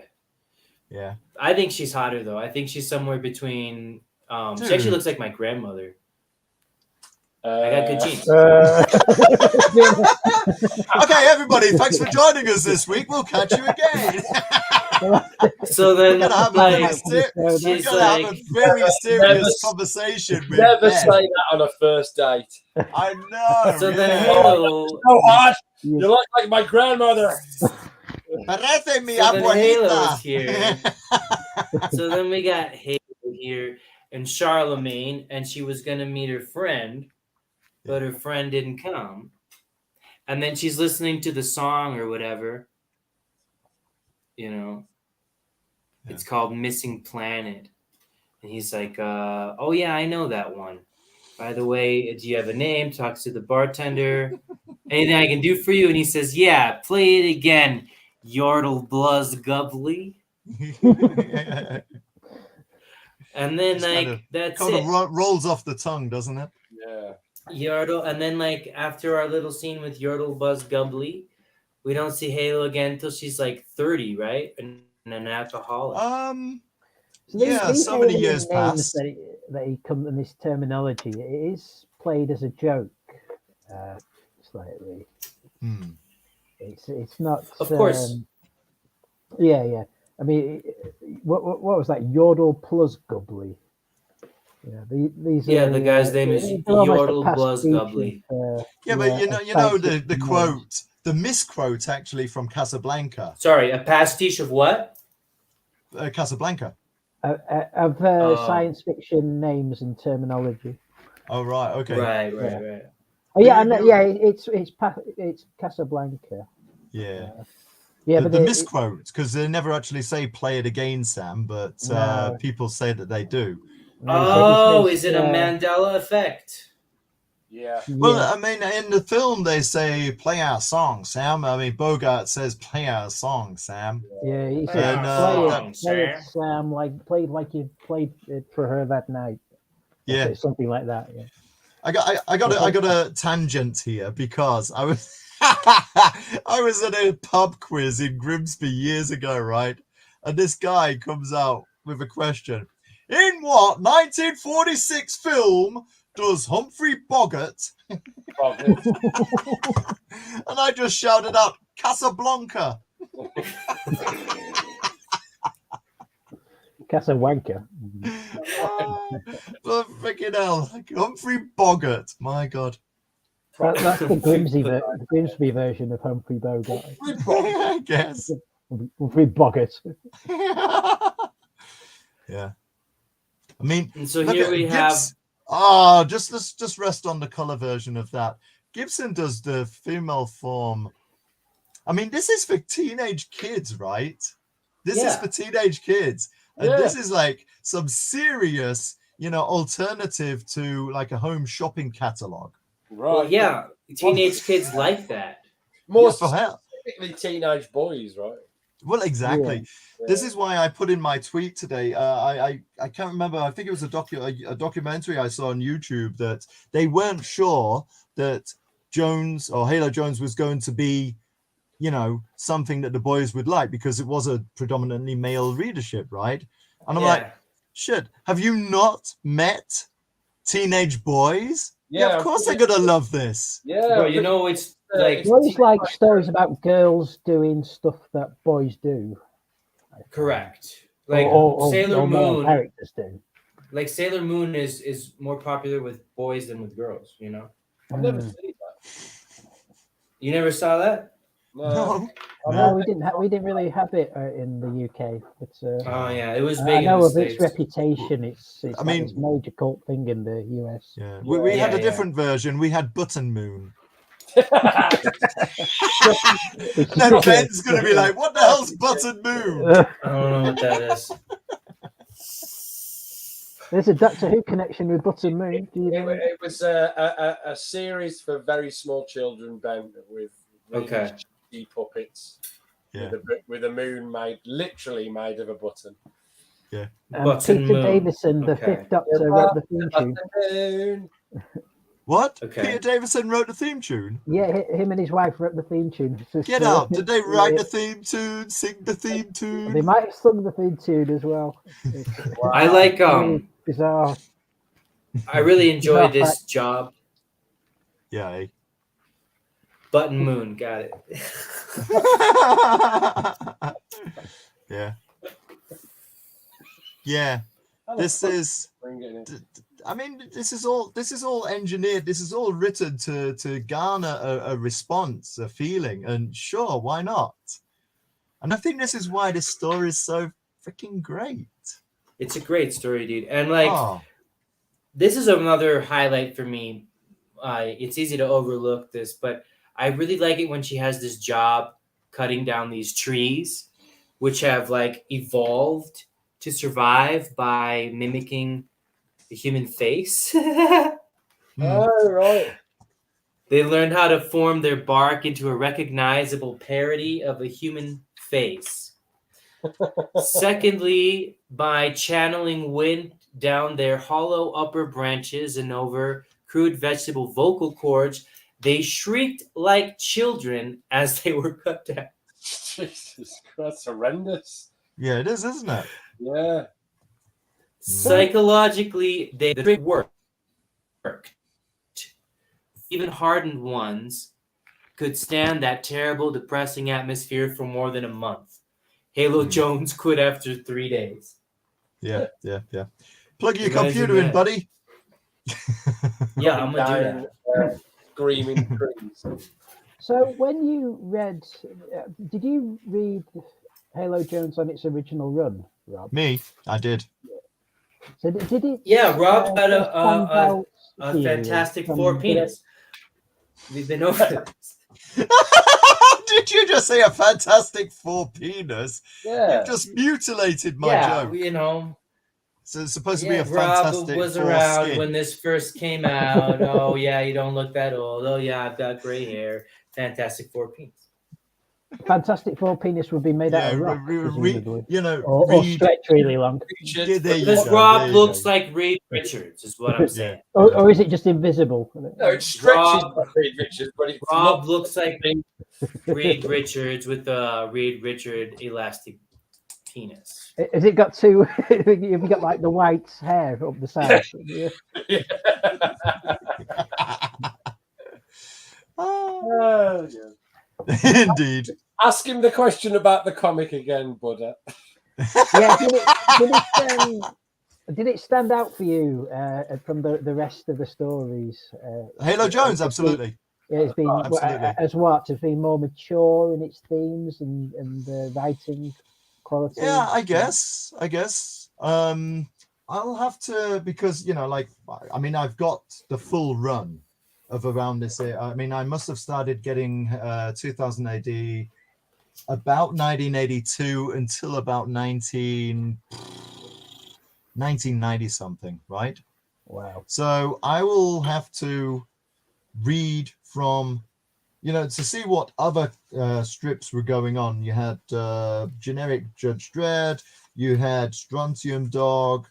Yeah. I think she's hotter though. I think she's somewhere between. She actually looks like my grandmother. I got good genes. Okay, everybody, thanks for joining us this week. We'll catch you again. So then, we're gonna have a very serious conversation. Never say that on a first date. I know. So then, Halo. So hot. You look like my grandmother. Parece mi so abuelita. Halo is here. So then we got Halo here and Charlemagne, and she was gonna meet her friend, but her friend didn't come. And then she's listening to the song or whatever. It's called Missing Planet. And he's like, oh yeah, I know that one. By the way, do you have a name? Talks to the bartender. Anything I can do for you? And he says, yeah, play it again. Yordle Bluzz Gubbly. And then that's it. Rolls off the tongue, doesn't it? Yeah. Yordle, and then after our little scene with Yordle Buzz Gubbly, we don't see Halo again until she's 30, right? And an alcoholic. So many years pass. That he come in this terminology. It is played as a joke, slightly. It's not. Of course. Yeah. I mean, what was that? Yordle plus Gubbly. Yeah, the guy's name is Yordle Buzz Gubbly. But you know the quote. the misquote actually from Casablanca. Sorry, a pastiche of what? Casablanca. Of science fiction names and terminology. Oh right, okay. Right. Oh yeah, it's Casablanca. Yeah. Yeah, the but misquote, because they never actually say "play it again, Sam," but people say that they do. Oh, is it a Mandela effect? Yeah. Well, I mean, in the film they say "play our song, Sam." I mean, Bogart says "play our song, Sam." Yeah, he Play said, our play song, it, Sam, played like you played it for her that night. Yeah, something like that. Yeah. I got a tangent here because I was I was at a pub quiz in Grimsby years ago, right? And this guy comes out with a question: in what 1946 film does Humphrey Bogart? And I just shouted out Casablanca. Casablanca. But freaking hell, Humphrey Bogart! My God. That's the Grimsby version of Humphrey Bogart. I guess. Humphrey Bogart. Yeah. I mean, and so here we have. Let's just rest on the color version of that. Gibson does the female form. I mean, this is for teenage kids, right? This is for teenage kids. And this is like some serious, alternative to like a home shopping catalog. Right. Well, yeah, teenage kids like that. More for hell. Specifically teenage boys, right? Well, exactly. Yeah. This is why I put in my tweet today. I can't remember. I think it was a documentary I saw on YouTube that they weren't sure that Jones or Halo Jones was going to be, something that the boys would like because it was a predominantly male readership, right? And I'm like, shit, have you not met teenage boys? Yeah, of course they're gonna love this. Yeah, it's like boys like stories about girls doing stuff that boys do. Correct. Like Sailor Moon characters do. Like Sailor Moon is more popular with boys than with girls. I've never seen that. You never saw that? No. No, we didn't really have it in the UK. But, it was big. I know in the of its reputation. It's I mean, it's a major cult thing in the US. Yeah, we had a different version. We had Button Moon. Then Ben's gonna be like, "What the hell's Button Moon?" I don't know what that is. There's a Doctor Who connection with Button Moon. Do you know? It was a series for very small children, Ben, with really cheap puppets. Yeah. With a moon literally made of a button. Yeah. Peter Davison, the fifth Doctor, wrote the theme tune. What? Okay. Peter Davison wrote the theme tune? Yeah, him and his wife wrote the theme tune. Get out. Did they write the theme tune, sing the theme tune? They might have sung the theme tune as well. Wow. I like bizarre. I really enjoy this job. Yeah. Button Moon, got it. Yeah. Yeah. This is all engineered. This is all written to garner a response, a feeling, and sure, why not? And I think this is why this story is so freaking great. It's a great story, dude. And this is another highlight for me. It's easy to overlook this, but I really like it when she has this job cutting down these trees, which have evolved to survive by mimicking the human face. Oh, right. They learned how to form their bark into a recognizable parody of a human face. Secondly, by channeling wind down their hollow upper branches and over crude vegetable vocal cords, they shrieked like children as they were cut down. Jesus Christ, that's horrendous. Yeah, it is, isn't it? Yeah. Psychologically, they worked. Even hardened ones could stand that terrible, depressing atmosphere for more than a month. Halo Jones quit after 3 days. Yeah. Plug your computer in, buddy. Yeah, I'm gonna do that. Screaming trees. So when you read, did you read Halo Jones on its original run, Rob? Me, I did. So did it? Yeah, Rob had stand out a to you Fantastic from Four the- penis. We've been over this. Did you just say a Fantastic Four penis? Yeah. You've just mutilated my Yeah, joke. you know. So it's supposed to be Yeah, a Rob Fantastic was Four around skin. when this first came out. Oh yeah, you don't look that old. Oh yeah, I've got gray hair. Fantastic Four penis. Fantastic Four penis would be made out of rock, presumably. Or stretch really long. Because Rob looks like Reed Richards, is what I'm saying. Or is it just invisible? No, it stretches like Reed Richards, but it's Rob not looks like Reed Richards with a Reed Richard elastic penis. Has it got two? Have you got like the white hair up the side? Oh, yeah. Indeed. Ask him the question about the comic again, Buddha. Yeah, did it stand out for you from the rest of the stories? Halo Jones, absolutely. It's been absolutely. as what? It's been more mature in its themes and the writing quality. Yeah, I guess. I'll have to, because I've got the full run of around this. I mean, I must have started getting 2000 AD about 1982 until about 1990 something, right? Wow. So I will have to read from, to see what other strips were going on. You had generic Judge Dredd, you had Strontium Dog.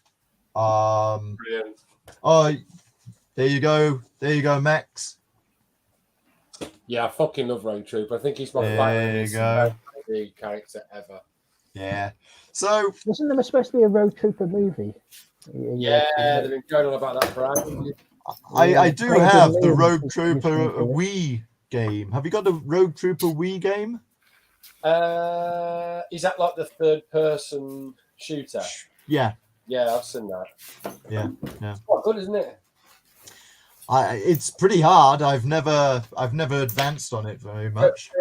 Brilliant. Oh, there you go, Max. Yeah, I fucking love Rogue Trooper. I think he's my favorite character ever. Yeah. So wasn't there supposed to be a Road Trooper movie? Yeah, they've been going on about that forever. I do have the Rogue Trooper Wii game. Have you got the Rogue Trooper Wii game? Is that like the third person shooter? Yeah. Yeah, I've seen that. Yeah. Quite good, isn't it? It's pretty hard. I've never advanced on it very much.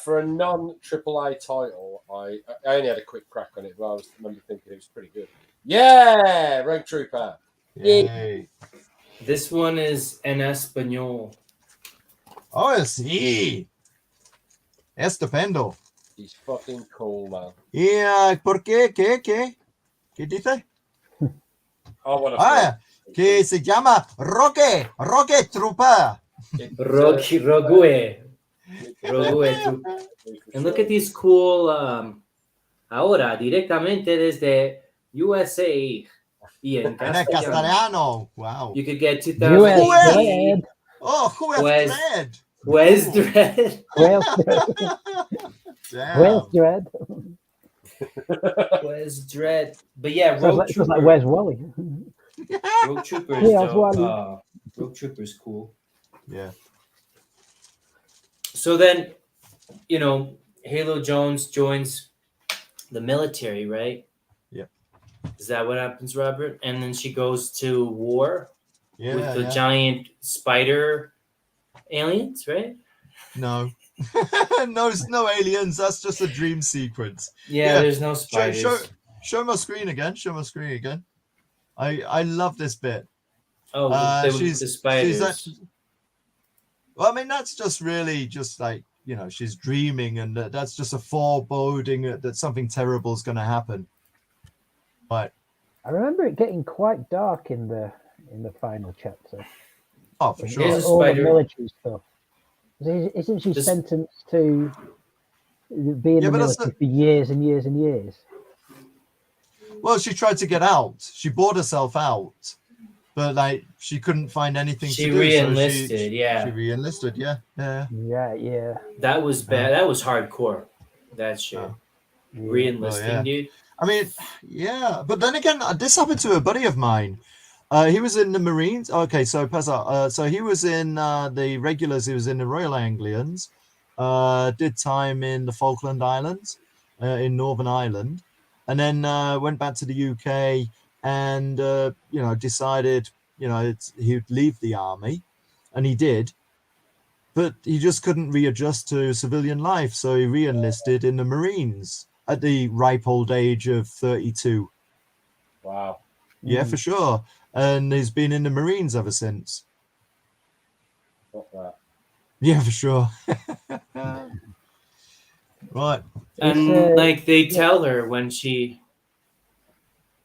For a non-AAA title, I only had a quick crack on it, but I remember thinking it was pretty good. Yeah, Rogue Trooper. Yay. This one is en español. Oh, sí. Estupendo. He's fucking cool, man. Yeah, ¿por qué? ¿Qué dice? Que se llama Rogue Trooper. Rogue Trooper. And look at these cool, ahora, directamente desde USA. Y en castellano. Wow. You could get 2018. Oh, Where's Dredd? Where's Dredd? Where's Dredd? But yeah, Rogue Trooper. Like Where's Wally? Rogue Trooper is dope. Rogue Trooper is cool. Yeah. So then, Halo Jones joins the military, right? Yeah. Is that what happens, Robert? And then she goes to war with the giant spider aliens, right? No. no aliens. That's just a dream sequence. Yeah. There's no spiders. Show my screen again. I love this bit. Oh, the spiders. Well, I mean, that's just really just like, she's dreaming, and that's just a foreboding that something terrible is going to happen. But I remember it getting quite dark in the final chapter. Oh, for sure. All the military stuff. Isn't she sentenced to be in the military for years and years and years? Well, she tried to get out. She bought herself out, but she couldn't find anything to do. She re-enlisted, She re-enlisted, yeah. That was bad. That was hardcore. That shit. Re-enlisting, dude. I mean, yeah, but then again, this happened to a buddy of mine. He was in the Marines. Okay, so so he was in the regulars. He was in the Royal Anglians. Did time in the Falkland Islands, in Northern Ireland, and then went back to the UK and decided he'd leave the army, and he did. but he just couldn't readjust to civilian life, so he re-enlisted in the Marines at the ripe old age of 32. Wow. Yeah, for sure. And he's been in the Marines ever since. Not that. Yeah, for sure. Right. And like they tell her when she.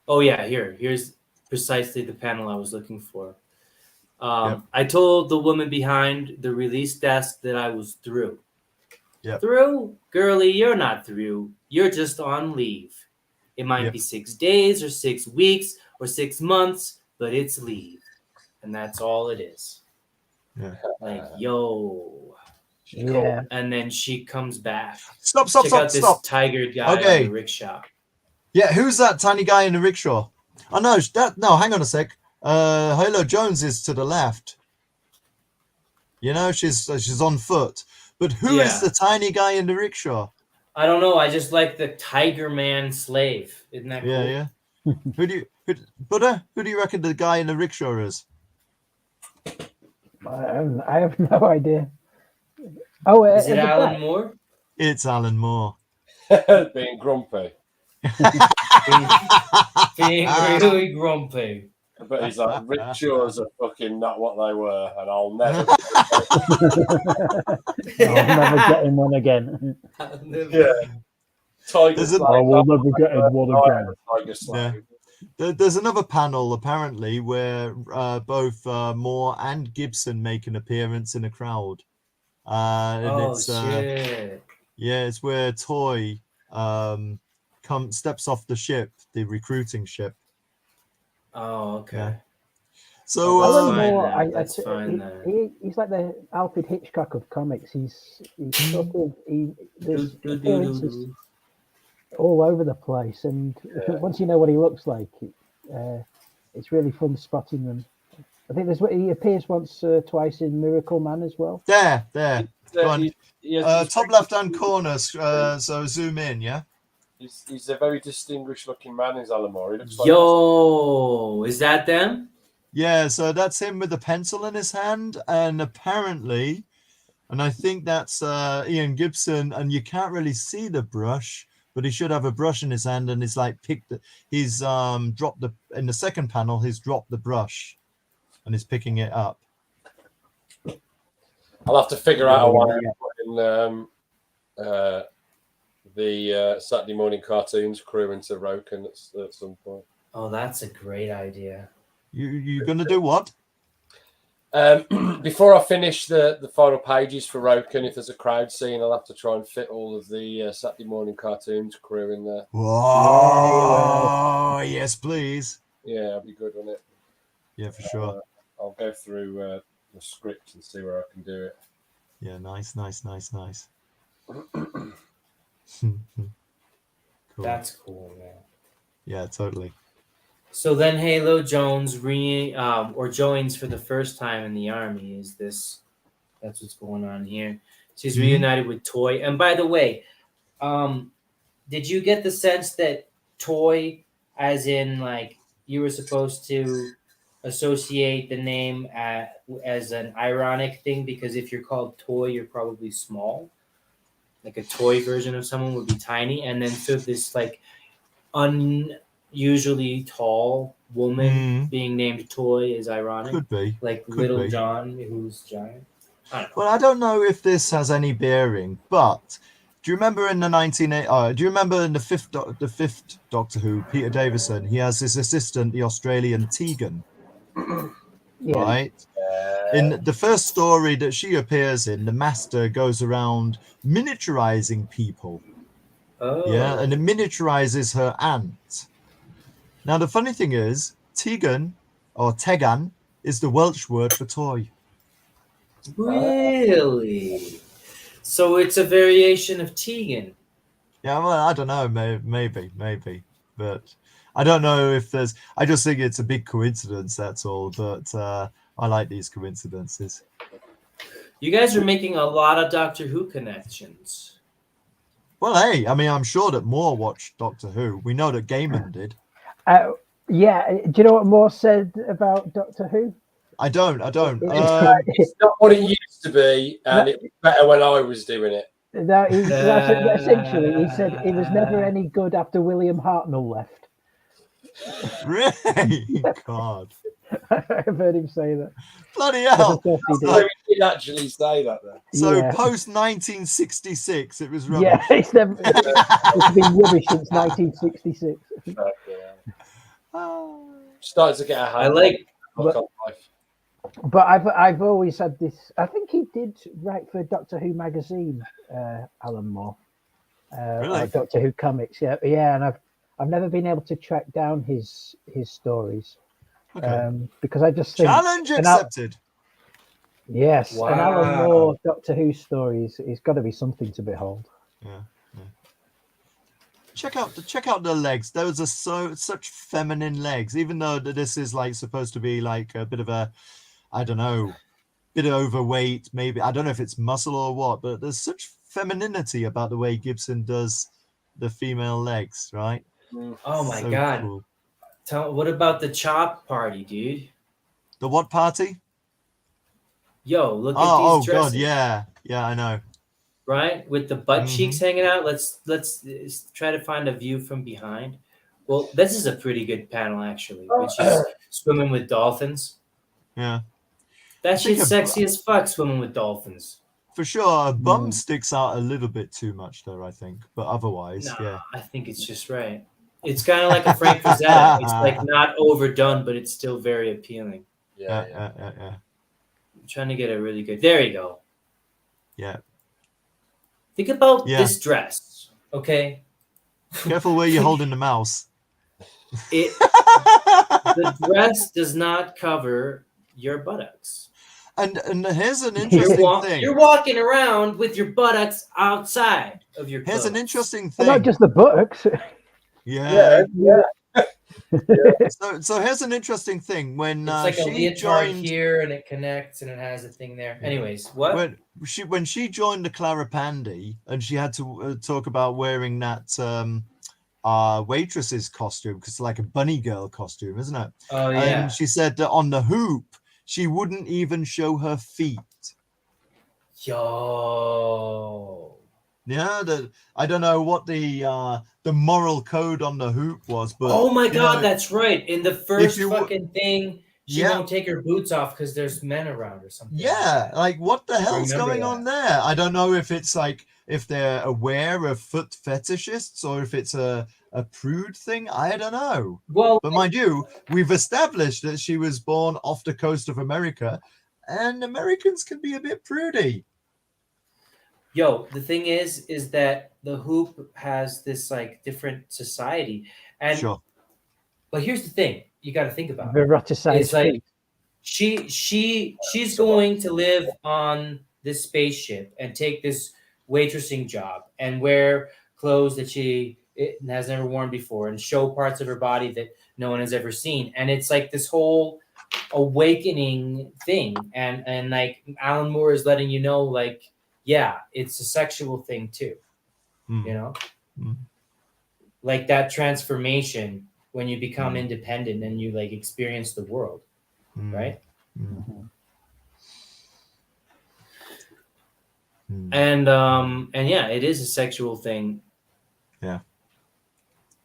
Oh yeah, here's precisely the panel I was looking for. I told the woman behind the release desk that I was through. Yep. Through? Girlie, you're not through. You're just on leave. It might be 6 days or 6 weeks or 6 months, but it's leave. And that's all it is. Yeah. Like, yo. Yeah. And then she comes back. Stop. Check out this tiger guy on the rickshaw. Yeah, who's that tiny guy in the rickshaw? Oh, no, hang on a sec. Halo Jones is to the left. You know, she's on foot. But who is the tiny guy in the rickshaw? I don't know. I just like the Tiger Man slave. Isn't that cool? Yeah. Who do you reckon the guy in the rickshaw is? I have no idea. Oh, is it Alan Moore? It's Alan Moore. Being grumpy. being really grumpy. But he's like, rickshaws are fucking not what they were, and I'll never. I'll never get in one again. Yeah. I will never get in one again. Yeah. There's another panel apparently where both Moore and Gibson make an appearance in a crowd. And shit. It's where Toy steps off the ship, the recruiting ship. Oh, okay. Yeah. So that's fine. He's like the Alfred Hitchcock of comics. He's sort of there's appearances all over the place, and once you know what he looks like, it's really fun spotting them. I think he appears once, twice in Miracle Man as well. There. Go on. Top left-hand corner. So zoom in, yeah. He's a very distinguished-looking man, is Alan Moore. He looks like is that them? Yeah, so that's him with a pencil in his hand, and apparently, and I think that's Ian Gibson, and you can't really see the brush, but he should have a brush in his hand, and he's like he's dropped in the second panel, he's dropped the brush, and he's picking it up. I'll have to figure out a way of putting the Saturday morning cartoons crew into Roken at some point. Oh, that's a great idea. You're going to do what? Before I finish the final pages for Roken, if there's a crowd scene, I'll have to try and fit all of the Saturday morning cartoons crew in there. Whoa! Yes, please. Yeah, I'll be good on it. Yeah, for sure. I'll go through the script and see where I can do it. Yeah, nice. Cool. That's cool, man. Yeah, totally. So then Halo Jones joins for the first time in the army. That's what's going on here. She's reunited with Toy. And by the way, did you get the sense that Toy, as in like you were supposed to associate the name as an ironic thing, because if you're called Toy, you're probably small. Like a toy version of someone would be tiny, and then so this like unusually tall woman being named Toy is ironic. Could be. Like Little John, who's giant. I don't know. Well, I don't know if this has any bearing, but do you remember in the do you remember in the fifth Doctor Who, Peter Davison, he has his assistant, the Australian Tegan, right? In the first story that she appears in, the Master goes around miniaturizing people. Oh. Yeah, and it miniaturizes her aunt. Now, the funny thing is, Tegan, or Tegan, is the Welsh word for toy. Really? So it's a variation of Tegan. Yeah, well, I don't know, maybe, but I don't know if there's. I just think it's a big coincidence. That's all. But I like these coincidences. You guys are making a lot of Doctor Who connections. Well, hey, I mean, I'm sure that Moore watched Doctor Who. We know that Gaiman did. Yeah. Do you know what Moore said about Doctor Who? I don't. It's not what it used to be, and it was better when I was doing it. No, essentially, he said it was never any good after William Hartnell left. Really? God. I've heard him say that. Bloody hell. So he did actually say that then. So Yeah. post 1966, it was rubbish. Yeah, it's been rubbish since 1966. Started to get a hand. But I've always had this. I think he did write for Doctor Who magazine, Alan Moore. Really? Or Doctor Who comics, yeah, and I've never been able to track down his stories. Okay. Because I just think Challenge accepted. Yes, Wow. and Alan Moore Doctor Who stories. It's got to be something to behold. Yeah. Check out the legs. Those are such feminine legs. Even though this is like supposed to be like a bit of a, I don't know, bit of overweight. Maybe I don't know if it's muscle or what. But there's such femininity about the way Gibson does the female legs, right? Oh my So god! cool. What about the chop party, dude? The what party? Yo, look at Oh these dresses. God, yeah, I know. Right, with the butt cheeks hanging out. Let's try to find a view from behind. Well, this is a pretty good panel actually, when she's swimming with dolphins. Yeah, That shit's sexy as fuck, swimming with dolphins. for sure. Bum sticks out a little bit too much there, I think. But otherwise, yeah. I think it's just right. It's kind of like a Frank Frazetta. It's like not overdone, but it's still very appealing. Yeah. I'm trying to get a really good. There you go. Yeah. Think about this dress, okay? Careful where you're holding the mouse. The dress does not cover your buttocks. And here's an interesting thing. You're walking around with your buttocks outside of your clothes. Here's an interesting Well, thing. not just the buttocks. Yeah. So here's an interesting thing. When It's like a she leotard joined here, and it connects, and it has a thing there. Anyways, what? When she joined the Clara Pandy, and she had to talk about wearing that waitress's costume, because it's like a bunny girl costume, isn't it? Oh yeah. And she said that on the hoop she wouldn't even show her feet. Yo. Yeah, I don't know what the moral code on the hoop was, but Oh my god, that's right. In the first you- fucking thing, she Yeah. won't take her boots off because there's men around or something. yeah, like what the hell's remember going that. on there? I don't know if it's like if they're aware of foot fetishists or if it's a prude thing. I don't know. Well, but mind you, we've established that she was born off the coast of America, and Americans can be a bit prudy. Yo, the thing is that the hoop has this like different society, and Sure. but here's the thing you got to think about. Eroticized It's like feet. she's going to live on this spaceship and take this waitressing job and wear clothes that she has never worn before and show parts of her body that no one has ever seen, and it's like this whole awakening thing, and like Alan Moore is letting you know, like, yeah, it's a sexual thing too. You know, like that transformation when you become independent and you like experience the world, right? And yeah, it is a sexual thing. Yeah.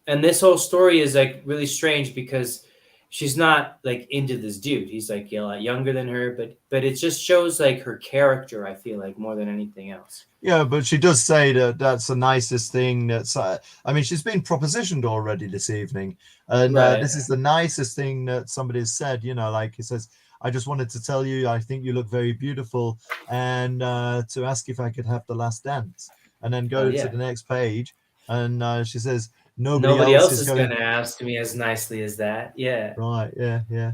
And this whole story is like really strange because she's not like into this dude. He's like a lot younger than her, but it just shows like her character, I feel like, more than anything else. Yeah, but she does say that that's the nicest thing. That's I mean, she's been propositioned already this evening, and this is the nicest thing that somebody's said. You know, like he says, I just wanted to tell you, I think you look very beautiful, and to ask if I could have the last dance, and then go to the next page, and she says, nobody else is going to ask me as nicely as that. Yeah. Right. Yeah.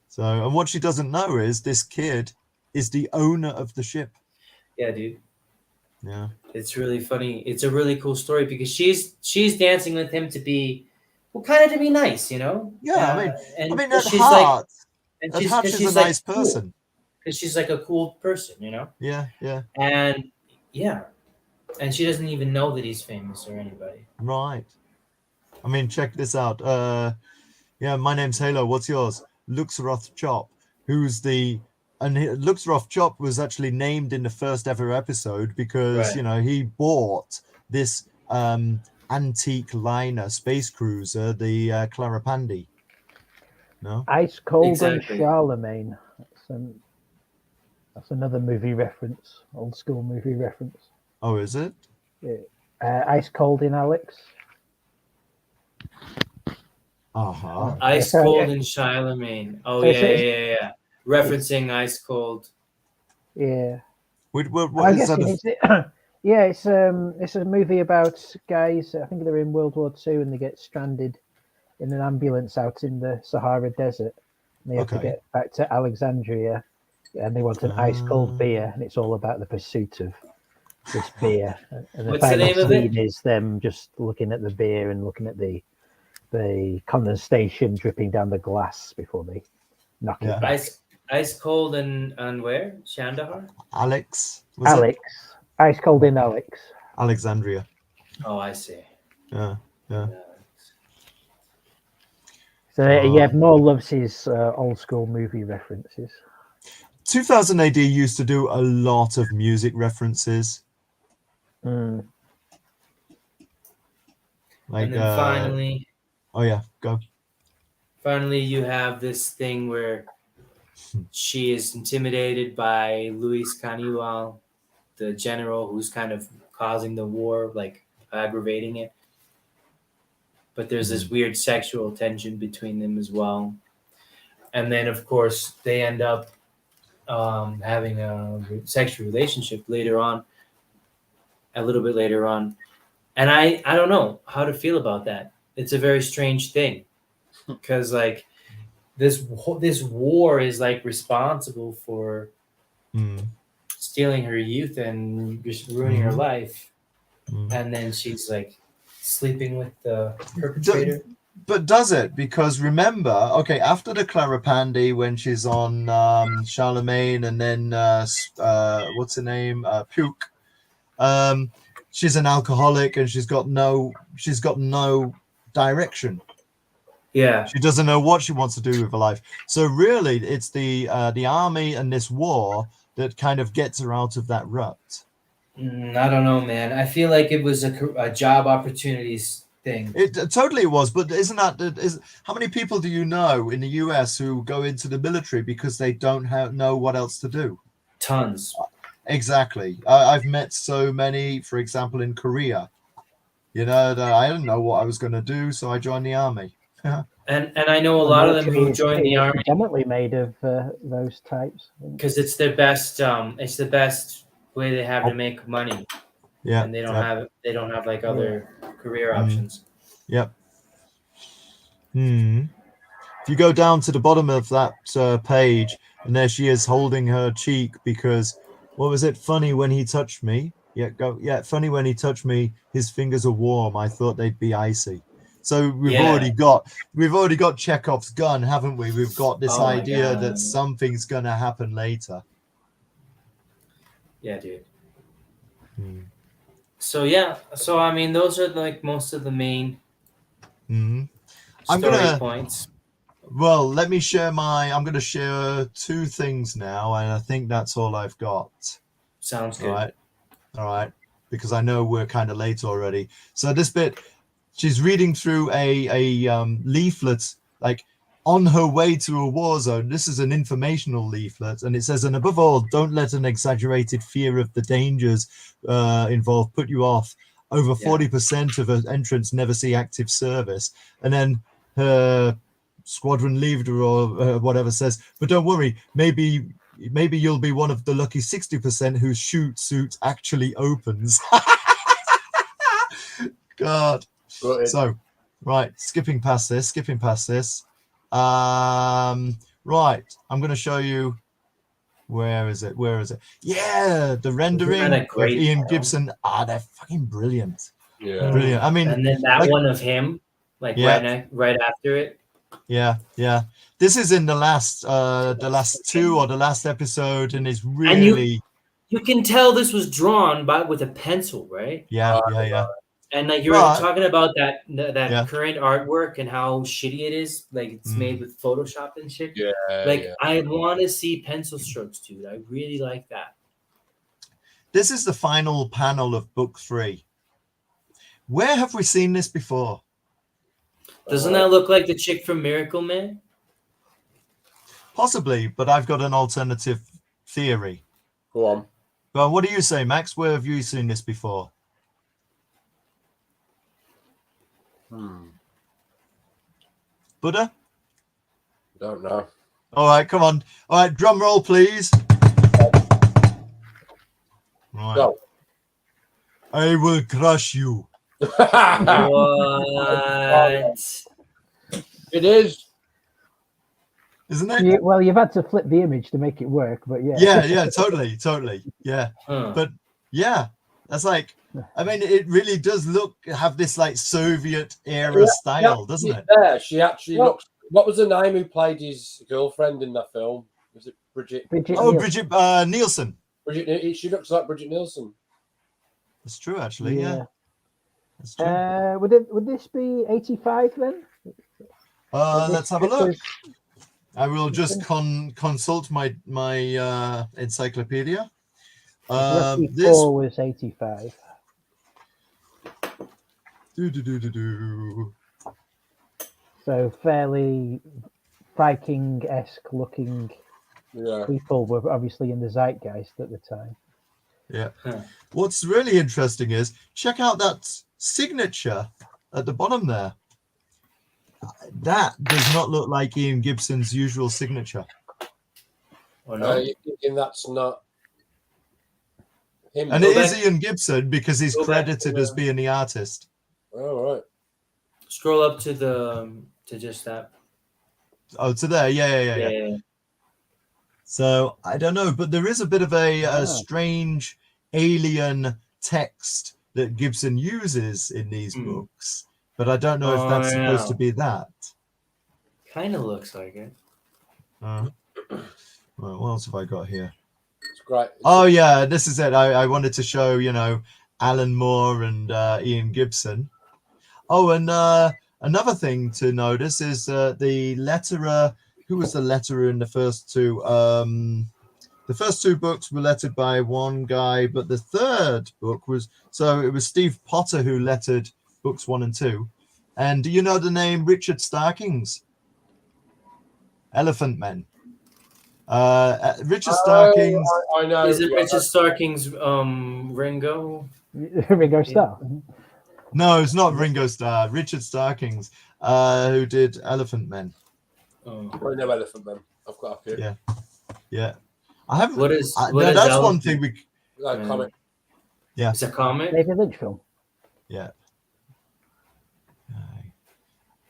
So, and what she doesn't know is this kid is the owner of the ship. Yeah, dude. Yeah. It's really funny. It's a really cool story because she's dancing with him to be, well, kind of to be nice, you know? Yeah, I mean, at she's heart, like, at heart, she's a nice person. Because she's like a cool person, you know? Yeah. And yeah. And she doesn't even know that he's famous or anybody. Right. I mean, check this out. Yeah, my name's Halo. What's yours? Luxroth Chop. who's the and Luxroth Chop was actually named in the first ever episode because Right. he bought this antique liner space cruiser, the Clarapandi. No, Ice Cold Exactly. and Charlemagne. That's another movie reference, old school movie reference. oh, is it? Ice Cold in Alex. Uh-huh. Ice So, Cold and Charlemagne. Oh So yeah, it's- yeah. Referencing Ice Cold. yeah. What I'm is that? guessing it's a movie about guys. I think they're in World War II and they get stranded in an ambulance out in the Sahara Desert. And they have to Okay. get back to Alexandria, and they want an ice cold beer, and it's all about the pursuit of this beer. And the What's the final name of it? scene is them just looking at the beer and looking at the condensation dripping down the glass before they knock it back. Ice Cold and where? Chandahar? Alex? Was it? Alex. Ice Cold in Alex. Alexandria. Oh, I see. Yeah. So yeah, Moore loves his old school movie references. 2000 AD used to do a lot of music references. Mm. Like, And then finally, oh yeah, go. finally, you have this thing where she is intimidated by Luis Canival, the general who's kind of causing the war, like aggravating it. But there's this weird sexual tension between them as well. And then, of course, they end up having a sexual relationship later on, a little bit later on. And I don't know how to feel about that. It's a very strange thing because like this war is like responsible for stealing her youth and just ruining her life. And then she's like sleeping with the perpetrator. But does it? Because remember, okay, after the Clarapandi, when she's on Charlemagne, and then what's her name, Puke, she's an alcoholic and she's got no direction. Yeah, she doesn't know what she wants to do with her life. So really, it's the army and this war that kind of gets her out of that rut. I don't know, man. I feel like it was a job opportunities thing. It totally was, but isn't that how many people do you know in the US who go into the military because they don't know what else to do? Tons. Exactly. I've met so many, for example, in Korea. That I didn't know what I was going to do, so I joined the army. And I know a lot of them who join the army predominantly made of those types because it's their best. It's the best way they have to make money. Yeah, and they don't have like other career options. Yep. If you go down to the bottom of that page, and there she is holding her cheek because what was it? Funny when he touched me. Funny when he touched me. His fingers are warm. I thought they'd be icy. So we've already got Chekhov's gun, haven't we? We've got this idea that something's gonna happen later. Yeah, dude. So I mean, those are like most of the main story points. Well, let me share I'm going to share two things now, and I think that's all I've got. Sounds good. All right, because I know we're kind of late already. So this bit, she's reading through a leaflet, like on her way to a war zone. This is an informational leaflet, and it says, and above all, don't let an exaggerated fear of the dangers involved put you off. Over 40% of her entrants never see active service. And then her squadron leader or whatever says, but don't worry, maybe you'll be one of the lucky 60% whose shoot suit actually opens. God. So, right, skipping past this. Right, I'm going to show you. Where is it? Yeah, the rendering of Ian Gibson. They're fucking brilliant. Yeah, brilliant. I mean, and then that one of him, like right after it. Yeah. This is in the last two or the last episode, and it's really. And you can tell this was drawn with a pencil, right? Yeah. And like you were But- talking about that Yeah. current artwork and how shitty it is, like it's made with Photoshop and shit. Yeah. Like yeah. I want to see pencil strokes, dude. I really like that. This is the final panel of book 3. Where have we seen this before? Doesn't that look like the chick from Miracle Man? Possibly, but I've got an alternative theory. Go on. Well, what do you say, Max? Where have you seen this before? Buddha? Don't know. All right, come on. All right, drum roll, please. Right. Go. I will crush you. What? It is. Isn't it? Well, you've had to flip the image to make it work, but yeah. Yeah, totally. Yeah. Huh. But yeah, that's like, I mean, it really does have this like Soviet era style, doesn't it? Yeah, she actually looks. What was the name who played his girlfriend in that film? Was it Bridget? Bridget Nielsen. Bridget. She looks like Bridget Nielsen. That's true, actually. Yeah. That's true. Would this be 85 then? Let's have a look. I will just consult my encyclopedia. This was 85. So fairly Viking-esque looking people were obviously in the zeitgeist at the time. Yeah. What's really interesting is check out that signature at the bottom there. That does not look like Ian Gibson's usual signature. Oh, no? You're thinking that's not him. And it is Ian Gibson because he's credited as being the artist. Oh, right. Scroll up to just that. Oh, to there. Yeah. So I don't know, but there is a bit of a strange alien text that Gibson uses in these books, but I don't know if that's supposed to be that. Kind of looks like it. Right, what else have I got here? It's great. Oh yeah, this is it. I wanted to show, Alan Moore and Ian Gibson. Oh, and another thing to notice is the letterer. Who was the letterer in the first two? The first two books were lettered by one guy, but the third book it was Steve Potter who lettered books 1 and 2. And do you know the name Richard Starkings? Elephant Men. Richard Starkings. I know. Is it Richard Starking's Ringo? Ringo Starr. No, it's not Ringo Starr. Richard Starkings, who did Elephant Men. Oh. I know Elephant Man. I've got up here. Yeah. I haven't. What is that's one thing we. Like comic. Yeah. It's a comic. David Lynch film. Yeah.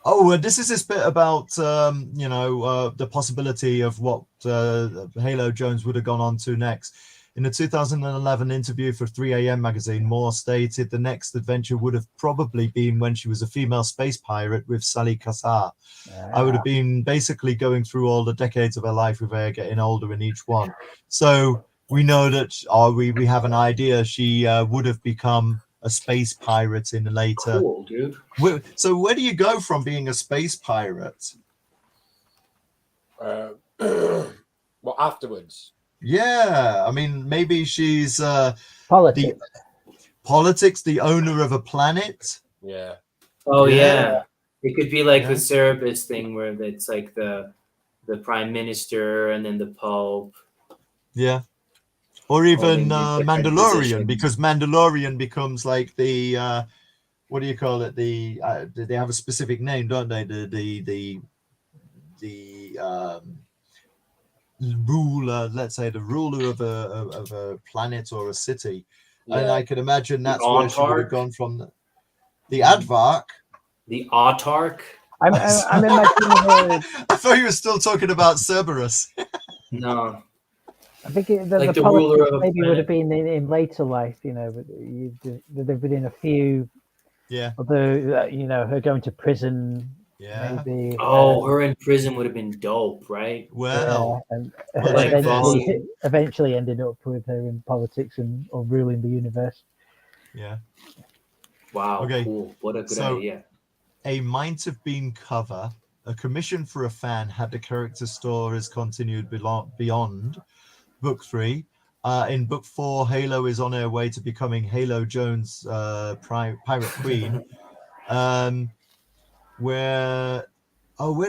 Oh, this is this bit about the possibility of what Halo Jones would have gone on to next. In a 2011 interview for 3am magazine, Moore stated the next adventure would have probably been when she was a female space pirate with Sally Kassar. I would have been basically going through all the decades of her life with her getting older in each one. So we know that, we have an idea she would have become a space pirate in a later. Cool, dude. So where do you go from being a space pirate? Well, afterwards. Yeah, I mean, maybe she's Politics. The owner of a planet. Yeah. Oh yeah. It could be like the Cerebus thing where it's like the prime minister and then the pope. Yeah. Or even Mandalorian, positions. because Mandalorian becomes like the what do you call it? They have a specific name, don't they? The ruler, let's say the ruler of a planet or a city. Yeah. And I can imagine that's where she would have gone from. The Aardvark. The Autarch. I'm imagining her. I thought you were still talking about Cerberus. No. I think the the ruler politics of a maybe would have planet. been in later life, but there'd been a few. Yeah. Although her going to prison. Yeah. Maybe. Oh, her in prison would have been dope, right? Well. And Well, eventually ended up with her in politics or ruling the universe. Yeah. Wow, Okay, cool. What a good so- idea. A Might Have Been cover, a commission for a fan had the character stories continued beyond book 3. In book 4, Halo is on her way to becoming Halo Jones, Pirate Queen. Where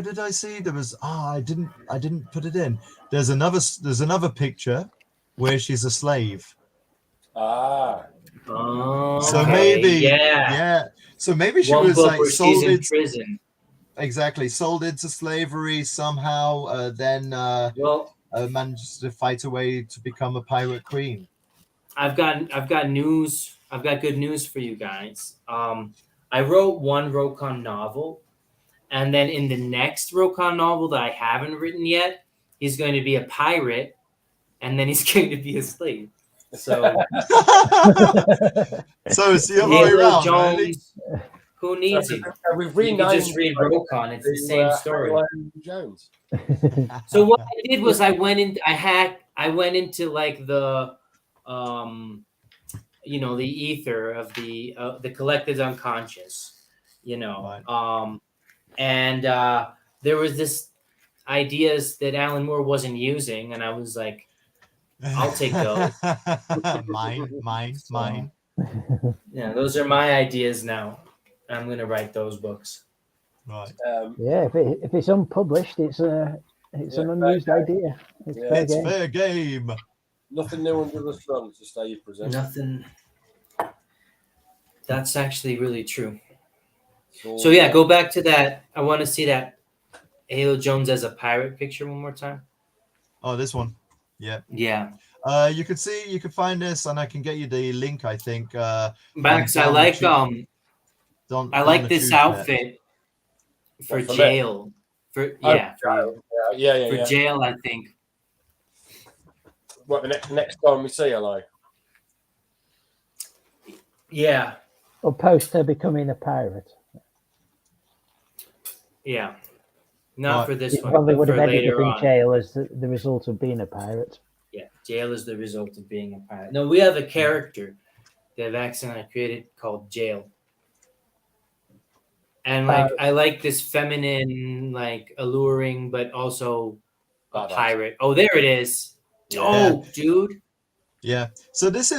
did I see there was? I didn't put it in. There's another picture where she's a slave. Oh, So okay, maybe yeah. So maybe she One was book like where she's sold in into prison. exactly sold into slavery somehow. Then Well, managed to fight a way to become a pirate queen. I've got news. I've got good news for you guys. I wrote one Rokon novel, and then in the next Rokon novel that I haven't written yet, he's going to be a pirate, and then he's going to be a slave. So So it's the other way Halo around, Jones, really. who needs him? We've You can renamed just read Rokon. It's the same story. Halo Jones. So what I did was I went into like the the ether of the collective unconscious, Right. and there was this ideas that Alan Moore wasn't using, and I was like, I'll take those. mine. Yeah, those are my ideas now. I'm gonna write those books. Right. Yeah, if it's unpublished, it's an unused idea. It's fair It's game. fair game. Nothing new under the sun, just how you present. Nothing. That's actually really true. So yeah, go back to that. I want to see that Halo Jones as a pirate picture one more time. Oh, this one. Yeah. Yeah. You can find this, and I can get you the link. I think. Max, I like this outfit for What, for me? jail. For you. Yeah. For jail, I think. What, the next time we see her, like? Yeah. Or post her becoming a pirate. Yeah. Not Right. for this It one. probably But would have for ended later up in on. jail as the result of being a pirate. Yeah, jail is the result of being a pirate. No, we have a character that Vax and I created called Jail. And I like this feminine, like alluring, but also a Badass. pirate. Oh, there it is. Yeah. Oh, dude. Yeah. So this.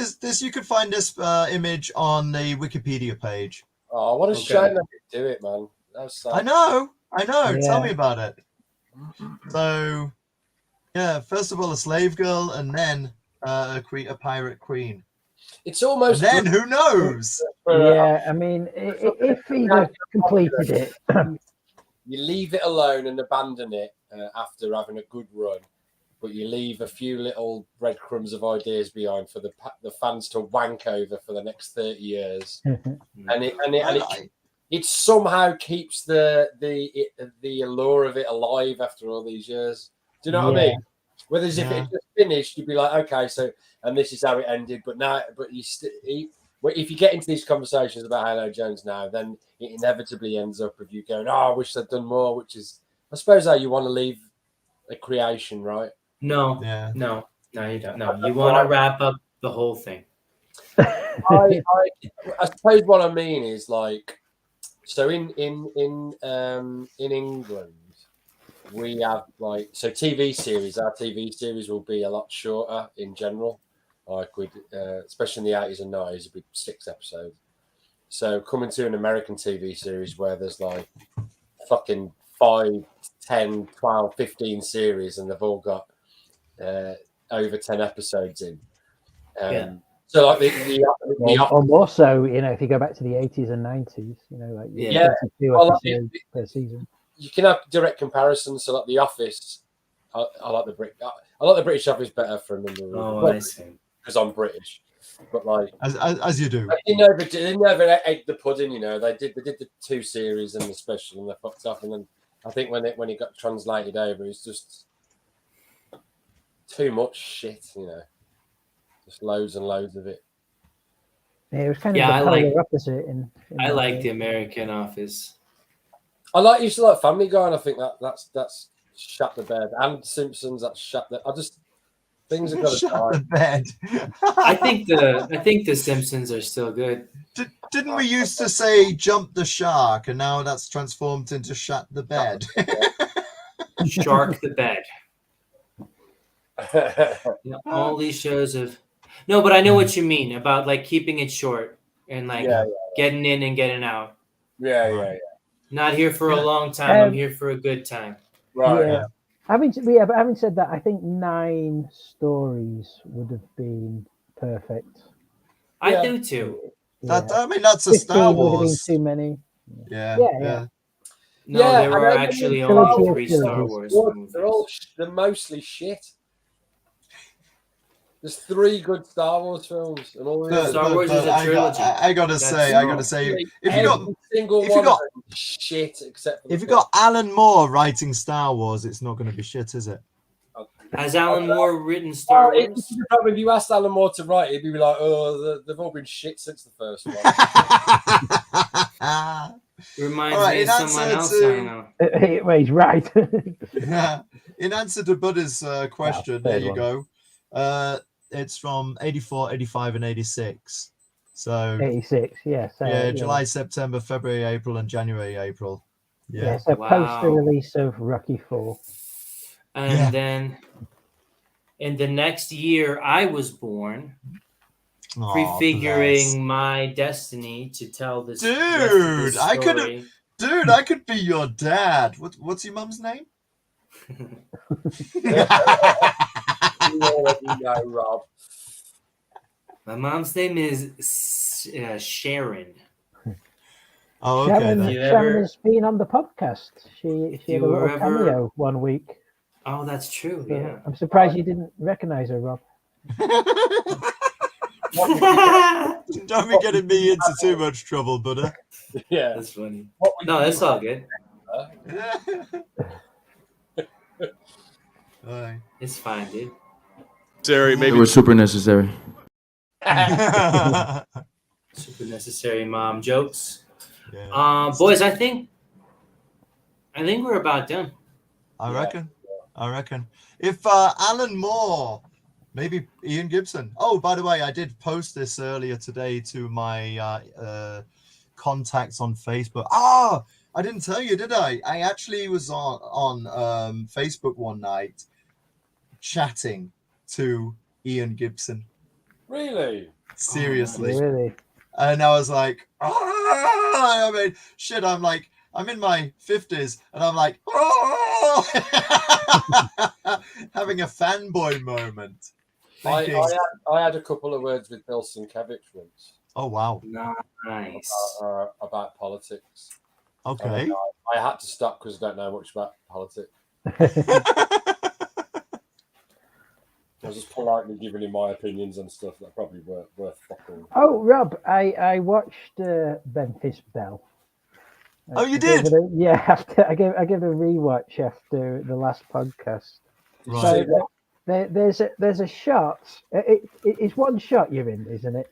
You can find this image on the Wikipedia page. Oh, what a Okay. shame they didn't do it, man. That was sad. I know. Tell Yeah. me about it. So, yeah. First of all, a slave girl, and then a pirate queen. It's almost. And then who knows? Yeah, I mean, if he'd have completed it, You leave it alone and abandon it after having a good run, but you leave a few little breadcrumbs of ideas behind for the fans to wank over for the next 30 years, it somehow keeps the allure of it alive after all these years. Do you know what I mean? Whereas if it had just finished, you'd be like, okay, so and this is how it ended. But now, if you get into these conversations about Halo Jones now, then it inevitably ends up with you going, "Oh, I wish they'd done more," which is, I suppose, how you want to leave a creation, right? No, Yeah. no, you don't. No, you want to wrap up the whole thing. I suppose what I mean is like, so in England, we have like our TV series will be a lot shorter in general. Like especially in the 80s and 90s, it'd be 6 episodes. So coming to an American TV series where there's like fucking 5, 10, 12, 15 series, and they've all got over 10 episodes in. So like or more so, if you go back to the 80s and 90s, like 22 episodes per season. You can have direct comparisons. So like The Office, I like the British Office better for a number of reasons. Oh, I see. Because I'm British, but like as you do, they never ate the pudding. They did the 2 series and the special, and they fucked off. And then I think when it got translated over, it's just too much shit. Just loads and loads of it. Yeah, it was kind of the polar opposite. I like the American Office. I used to like Family Guy, and I think that's shut the bed. And Simpsons, that's shut the. Things have got to shut the bed. I think the Simpsons are still good. Didn't we used to say jump the shark, and now that's transformed into shut the bed? Shark the bed. All these shows have no, but I know what you mean about like keeping it short and like getting in and getting out. Yeah. Not here for a long time. I'm here for a good time. Right. Yeah. But having said that, I think 9 stories would have been perfect. I do too. That, I mean, that's a Star 15 would have been Wars. too many. Yeah. No, there are actually only 3 Star Wars movies. They're mostly shit. There's 3 good Star Wars films, and all the Star Wars is a trilogy. I gotta say, if you got shit, except for if you got Alan Moore writing Star Wars, it's not going to be shit, is it? Has Alan Moore written Star Wars? Probably, if you asked Alan Moore to write it, he'd be like, "Oh, they've all been shit since the first one." Reminds me of someone else I know. Well, he's right. In answer to Buddha's question, there you go. It's from 84, 85, and 86. So 86, yes. July, September, February, April, and January, April. Yeah. So post the release of Rocky 4. And then in the next year, I was born, prefiguring my destiny to tell this. Dude, I could be your dad. What's your mum's name? You know, Rob. My mom's name is Sharon. Oh, okay. Sharon has been on the podcast. She had a little cameo one week. Oh, that's true. So yeah. I'm surprised you didn't recognize her, Rob. Don't be getting me into too much trouble, Buddha. Yeah, that's funny. No, that's all good. It's fine, dude. They were super necessary. Super necessary mom jokes. Yeah. Boys, I think we're about done. I reckon. If Alan Moore, maybe Ian Gibson. Oh, by the way, I did post this earlier today to my contacts on Facebook. I didn't tell you, did I? I actually was on Facebook one night chatting to Ian Gibson. Really? Seriously. Oh, really? And I was like, I mean, shit, I'm in my 50s and I'm like, having a fanboy moment. I had a couple of words with Bill Sienkiewicz once. Oh, wow. Nice. About politics. Okay. I had to stop because I don't know much about politics. I was just politely giving him my opinions on stuff that probably weren't worth fucking. Oh, Rob, I watched Memphis Belle. Oh, you did? I gave a rewatch after the last podcast. Right. So there's a shot. It's one shot you're in, isn't it?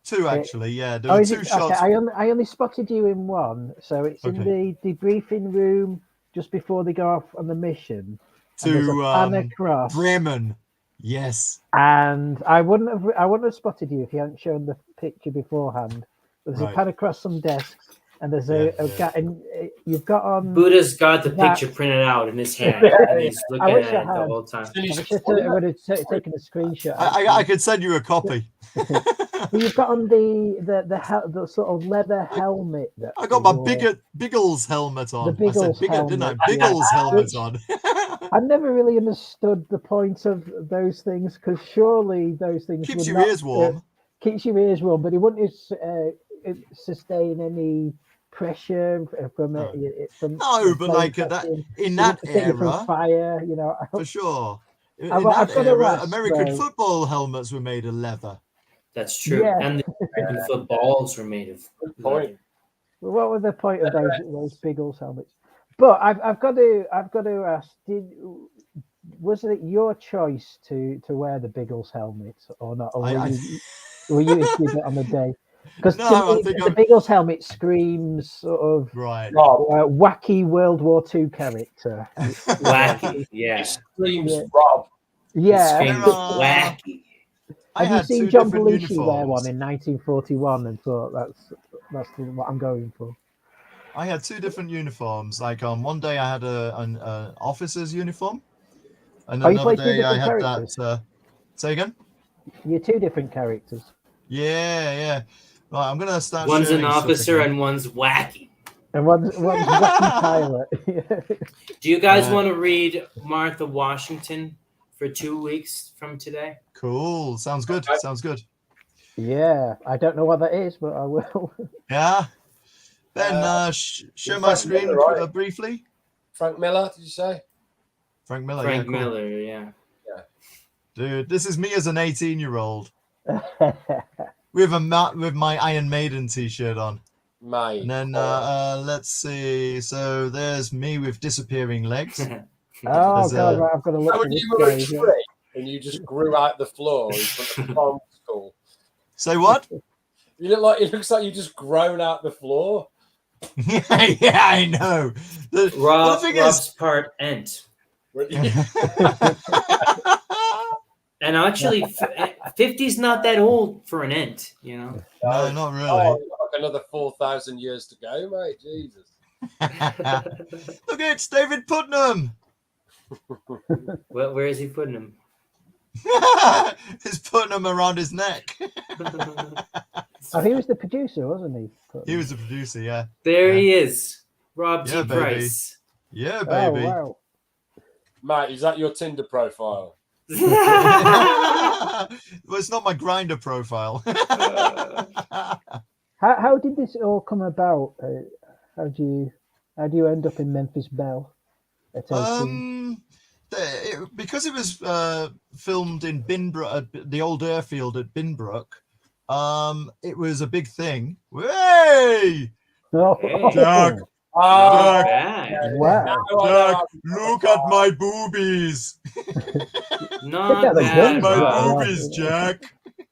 2 actually, yeah. There were 2 shots. Okay. I only spotted you in one, so it's in the debriefing room just before they go off on the mission. To Bremen, yes. And I wouldn't have spotted you if you hadn't shown the picture beforehand. There's a pan across some desks, and there's a guy, and you've got on. Buddha's got the picture printed out in his hand, and he's looking at it the whole time. I would have taken a screenshot. I could send you a copy. You've got on the sort of leather helmet. I got my Biggles helmet on. I said bigger, didn't I? Biggles helmet on. I never really understood the point of those things, because surely those things keeps your ears warm. Keeps your ears warm, but it wouldn't sustain any pressure from it. No, but like in that era, fire, you know. For sure. In that era, American football helmets were made of leather. That's true, and the American footballs were made of leather. Well, what was the point of those Biggles helmets? But I've got to ask: was it your choice to wear the Biggles helmet or not? Or were you issued it on the day? Because the Biggles helmet screams sort of wacky World War II character. Wacky, yeah. It screams Rob. Yeah. It screams wacky. Have you had seen two John different Belushi wear uniforms. one in 1941 and thought that's what I'm going for? I had two different uniforms. Like on one day I had an officer's uniform, and Oh, you another play two day I different had characters? that. Say again? You're two different characters. Yeah. Right, I'm gonna start. One's an sharing stuff officer again. and one's wacky. And one's wacky pilot. Do you guys Right. want to read Martha Washington for 2 weeks from today? Cool. Sounds good. Sounds good. Yeah, I don't know what that is, but I will. Yeah. Ben, share my Frank screen Miller, right? briefly. Frank Miller, did you say? Frank Miller. Frank yeah, cool. Miller, yeah. Dude, this is me as an 18-year-old with my Iron Maiden t-shirt on. Mate. And then let's see. So there's me with disappearing legs. Oh god, right, I've got to look How for when this you were a guy. tree and you just grew out the floor in front of the primary school. Say what? It looks like you just grown out the floor. Yeah, I know. The thing Rob's is, part Ent. And actually, 50's not that old for an Ent, you know? No, not really. Oh, like another 4,000 years to go, mate. Jesus. Look, it's David Putnam. Well, where is he putting him? He's putting him around his neck. Oh, he was the producer, wasn't he? He was the producer, yeah. There he is. Rob T. Yeah, baby. Price. Yeah, Oh, baby. wow. Mate, is that your Tinder profile? Well, it's not my grinder profile. How did this all come about? How do you end up in Memphis Belle at 18? Because it was filmed in Binbrook, the old airfield at Binbrook, it was a big thing. Hey! Oh, Jack! Not Jack! bad. Wow. Jack, look at my boobies! Not the bad, guns, My Rob. boobies, Jack!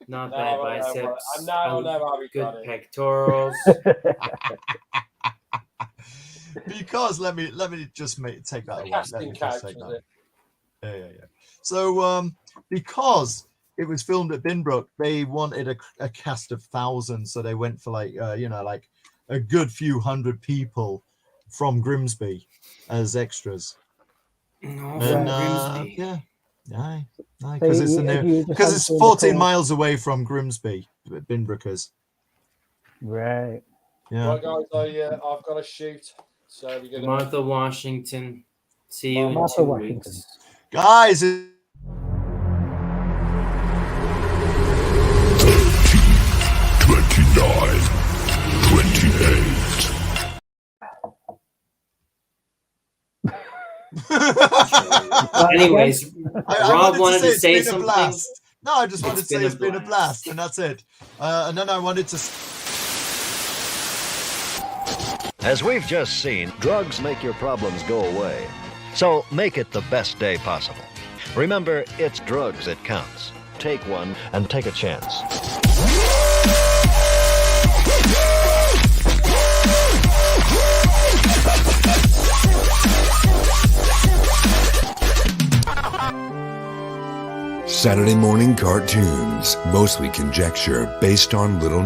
Not No, bad no, biceps. no, no, Good pectorals. Because let me just take that away. Let Casting me just couch, take was that. it? Yeah. So, because it was filmed at Binbrook, they wanted a cast of thousands, so they went for like a good few hundred people from Grimsby as extras. No, And Grimsby. yeah, because So it's 14 miles away from Grimsby, Binbrookers. Right. Yeah. Right, guys, I've got to shoot. So we're gonna. Martha Washington. See you in Martha 2 Washington. weeks. Guys, 28. Anyways, Rob wanted to say it's been something. a blast. No, I just wanted to It's say been a it's been a blast, and that's it. And then I wanted to. As we've just seen, drugs make your problems go away. So make it the best day possible. Remember, it's drugs that counts. Take one and take a chance. Saturday morning cartoons, mostly conjecture based on little